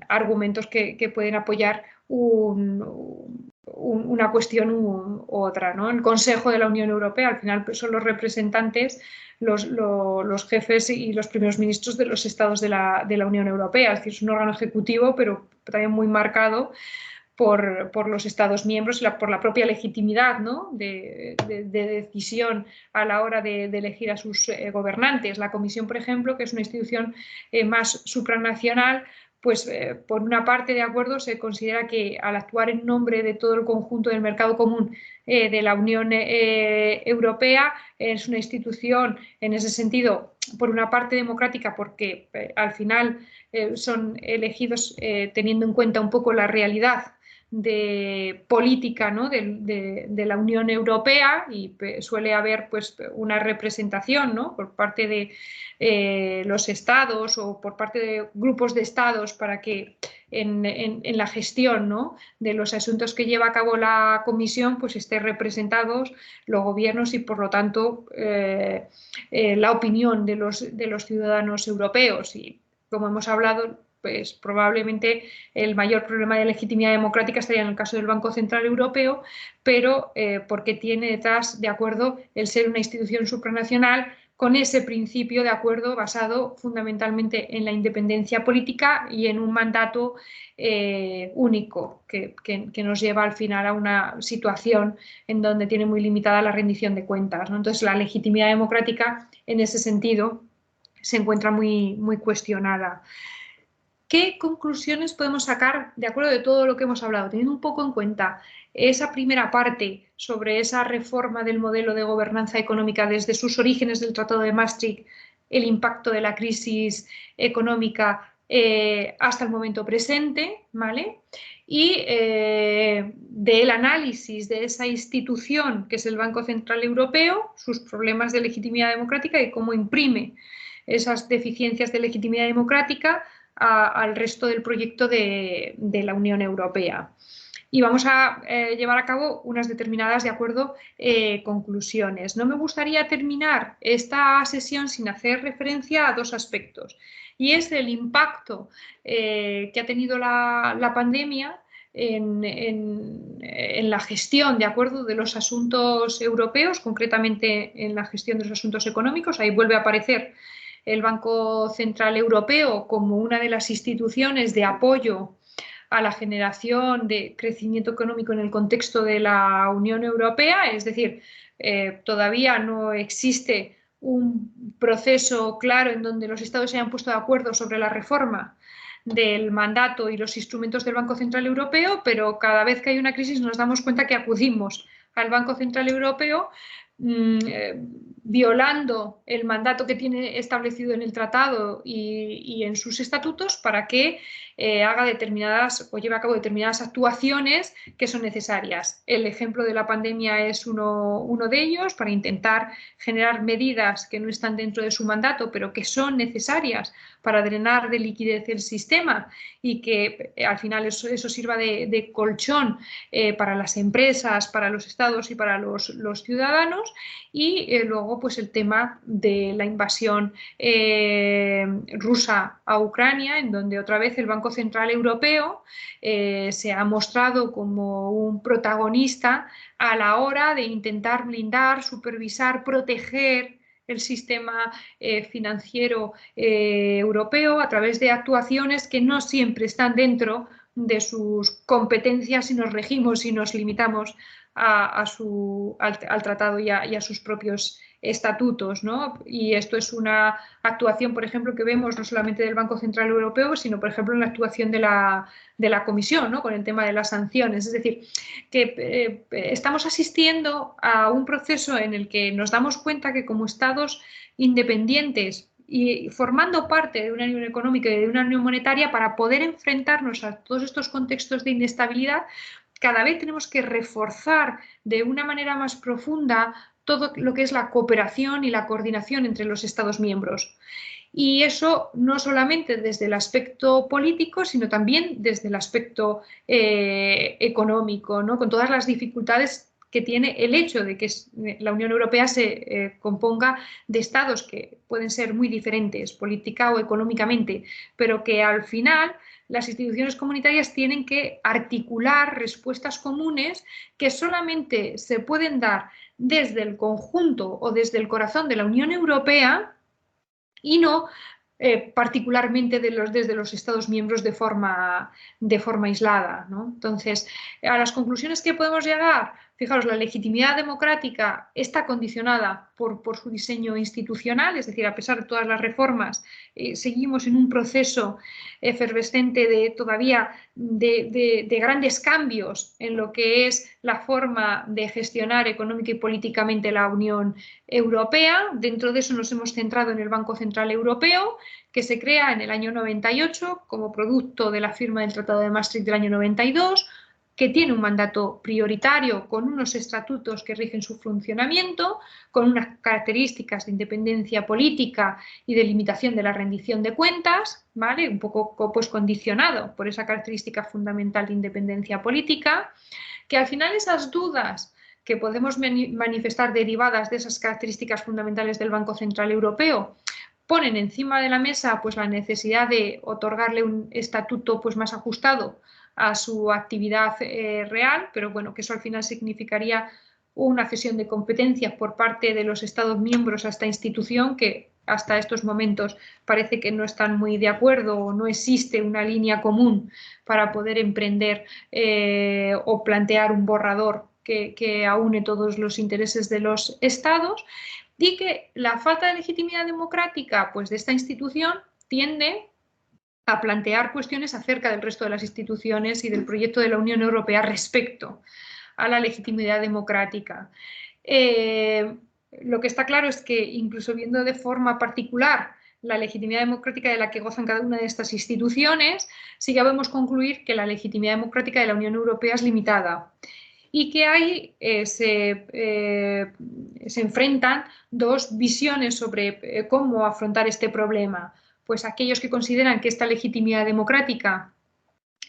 Speaker 1: argumentos que pueden apoyar una cuestión u otra, ¿no? El Consejo de la Unión Europea al final son los representantes, los jefes y los primeros ministros de los estados de la Unión Europea, es decir, es un órgano ejecutivo, pero también muy marcado por los Estados miembros y por la propia legitimidad, ¿no? de decisión a la hora de elegir a sus gobernantes. La Comisión, por ejemplo, que es una institución más supranacional, pues por una parte, de acuerdo, se considera que al actuar en nombre de todo el conjunto del mercado común de la Unión Europea es una institución en ese sentido, por una parte democrática, porque al final son elegidos teniendo en cuenta un poco la realidad de política, ¿no? de la Unión Europea y suele haber pues una representación, ¿no? por parte de los estados o por parte de grupos de estados para que en la gestión, ¿no? de los asuntos que lleva a cabo la Comisión pues estén representados los gobiernos y por lo tanto la opinión de los ciudadanos europeos. Y como hemos hablado, pues probablemente el mayor problema de legitimidad democrática estaría en el caso del Banco Central Europeo, pero porque tiene detrás, de acuerdo, el ser una institución supranacional con ese principio de acuerdo basado fundamentalmente en la independencia política y en un mandato único que nos lleva al final a una situación en donde tiene muy limitada la rendición de cuentas, ¿no? Entonces la legitimidad democrática en ese sentido se encuentra muy, muy cuestionada. ¿Qué conclusiones podemos sacar de acuerdo de todo lo que hemos hablado, teniendo un poco en cuenta esa primera parte sobre esa reforma del modelo de gobernanza económica desde sus orígenes del Tratado de Maastricht, el impacto de la crisis económica hasta el momento presente, ¿vale? Y del análisis de esa institución que es el Banco Central Europeo, sus problemas de legitimidad democrática y cómo imprime esas deficiencias de legitimidad democrática al resto del proyecto de la Unión Europea. Y vamos a llevar a cabo unas determinadas, de acuerdo, conclusiones. No me gustaría terminar esta sesión sin hacer referencia a dos aspectos. Y es el impacto que ha tenido la pandemia en la gestión, de acuerdo, de los asuntos europeos, concretamente en la gestión de los asuntos económicos. Ahí vuelve a aparecer el Banco Central Europeo como una de las instituciones de apoyo a la generación de crecimiento económico en el contexto de la Unión Europea, es decir, todavía no existe un proceso claro en donde los Estados se hayan puesto de acuerdo sobre la reforma del mandato y los instrumentos del Banco Central Europeo, pero cada vez que hay una crisis nos damos cuenta que acudimos al Banco Central Europeo violando el mandato que tiene establecido en el tratado y en sus estatutos para que haga determinadas o lleve a cabo determinadas actuaciones que son necesarias. El ejemplo de la pandemia es uno de ellos para intentar generar medidas que no están dentro de su mandato pero que son necesarias para drenar de liquidez el sistema y que al final eso sirva de colchón para las empresas, para los estados y para los ciudadanos. Y luego pues el tema de la invasión rusa a Ucrania, en donde otra vez el Banco Central Europeo se ha mostrado como un protagonista a la hora de intentar blindar, supervisar, proteger el sistema financiero europeo a través de actuaciones que no siempre están dentro de sus competencias si nos regimos y nos limitamos al tratado y a sus propios estatutos, ¿no? Y esto es una actuación, por ejemplo, que vemos no solamente del Banco Central Europeo, sino, por ejemplo, en la actuación de la Comisión, ¿no? Con el tema de las sanciones. Es decir, que estamos asistiendo a un proceso en el que nos damos cuenta que como estados independientes y formando parte de una unión económica y de una unión monetaria, para poder enfrentarnos a todos estos contextos de inestabilidad, cada vez tenemos que reforzar de una manera más profunda todo lo que es la cooperación y la coordinación entre los Estados miembros. Y eso no solamente desde el aspecto político, sino también desde el aspecto económico, ¿no? Con todas las dificultades que tiene el hecho de que la Unión Europea se componga de estados que pueden ser muy diferentes política o económicamente, pero que al final las instituciones comunitarias tienen que articular respuestas comunes que solamente se pueden dar desde el conjunto o desde el corazón de la Unión Europea y no particularmente desde los Estados miembros de forma aislada, ¿no? Entonces, a las conclusiones que podemos llegar, fijaros, la legitimidad democrática está condicionada por su diseño institucional, es decir, a pesar de todas las reformas, seguimos en un proceso efervescente todavía de grandes cambios en lo que es la forma de gestionar económica y políticamente la Unión Europea. Dentro de eso nos hemos centrado en el Banco Central Europeo, que se crea en el año 98 como producto de la firma del Tratado de Maastricht del año 92, que tiene un mandato prioritario con unos estatutos que rigen su funcionamiento, con unas características de independencia política y de limitación de la rendición de cuentas, ¿vale? Un poco pues, condicionado por esa característica fundamental de independencia política, que al final esas dudas que podemos manifestar derivadas de esas características fundamentales del Banco Central Europeo ponen encima de la mesa pues, la necesidad de otorgarle un estatuto pues, más ajustado a su actividad real, pero bueno, que eso al final significaría una cesión de competencias por parte de los Estados miembros a esta institución que hasta estos momentos parece que no están muy de acuerdo o no existe una línea común para poder emprender o plantear un borrador que aúne todos los intereses de los Estados y que la falta de legitimidad democrática pues, de esta institución tiende a plantear cuestiones acerca del resto de las instituciones y del proyecto de la Unión Europea respecto a la legitimidad democrática. Lo que está claro es que incluso viendo de forma particular la legitimidad democrática de la que gozan cada una de estas instituciones, sí que podemos concluir que la legitimidad democrática de la Unión Europea es limitada y que ahí se enfrentan dos visiones sobre cómo afrontar este problema. Pues aquellos que consideran que esta legitimidad democrática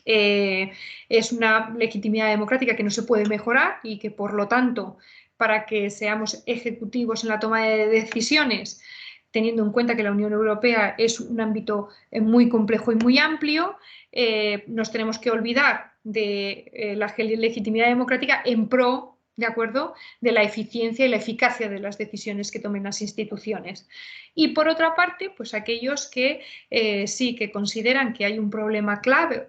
Speaker 1: es una legitimidad democrática que no se puede mejorar y que, por lo tanto, para que seamos ejecutivos en la toma de decisiones, teniendo en cuenta que la Unión Europea es un ámbito muy complejo y muy amplio, nos tenemos que olvidar de la legitimidad democrática en pro, ¿de acuerdo?, de la eficiencia y la eficacia de las decisiones que tomen las instituciones. Y por otra parte, pues aquellos que sí que consideran que hay un problema clave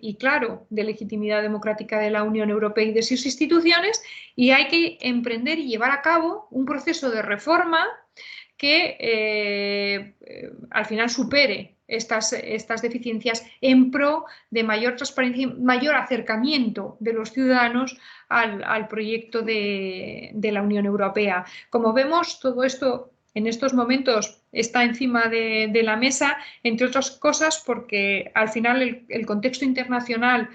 Speaker 1: y claro de legitimidad democrática de la Unión Europea y de sus instituciones y hay que emprender y llevar a cabo un proceso de reforma que al final supere estas deficiencias en pro de mayor transparencia y mayor acercamiento de los ciudadanos al proyecto de la Unión Europea. Como vemos, todo esto en estos momentos está encima de la mesa, entre otras cosas porque al final el contexto internacional,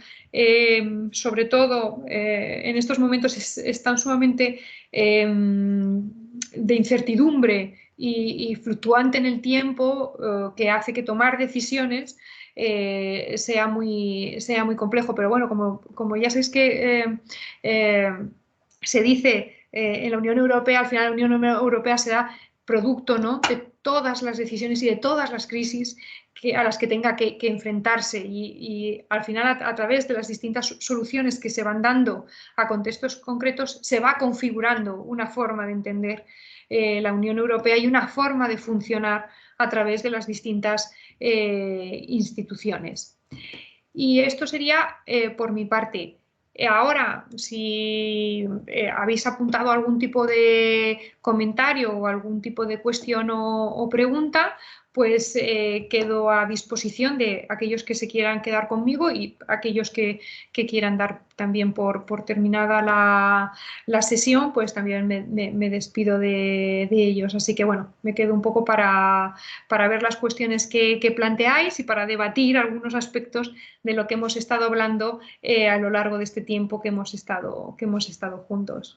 Speaker 1: sobre todo en estos momentos, es tan sumamente de incertidumbre y fluctuante en el tiempo que hace que tomar decisiones sea muy complejo. Pero bueno, como ya sabéis que se dice en la Unión Europea, al final la Unión Europea se da producto, ¿no?, de todas las decisiones y de todas las crisis a las que tenga que enfrentarse y al final a través de las distintas soluciones que se van dando a contextos concretos se va configurando una forma de entender la Unión Europea y una forma de funcionar a través de las distintas instituciones. Y esto sería por mi parte. Ahora, si habéis apuntado algún tipo de comentario o algún tipo de cuestión o pregunta, pues quedo a disposición de aquellos que se quieran quedar conmigo y aquellos que quieran dar también por terminada la sesión, pues también me despido de ellos. Así que bueno, me quedo un poco para ver las cuestiones que planteáis y para debatir algunos aspectos de lo que hemos estado hablando a lo largo de este tiempo que hemos estado juntos.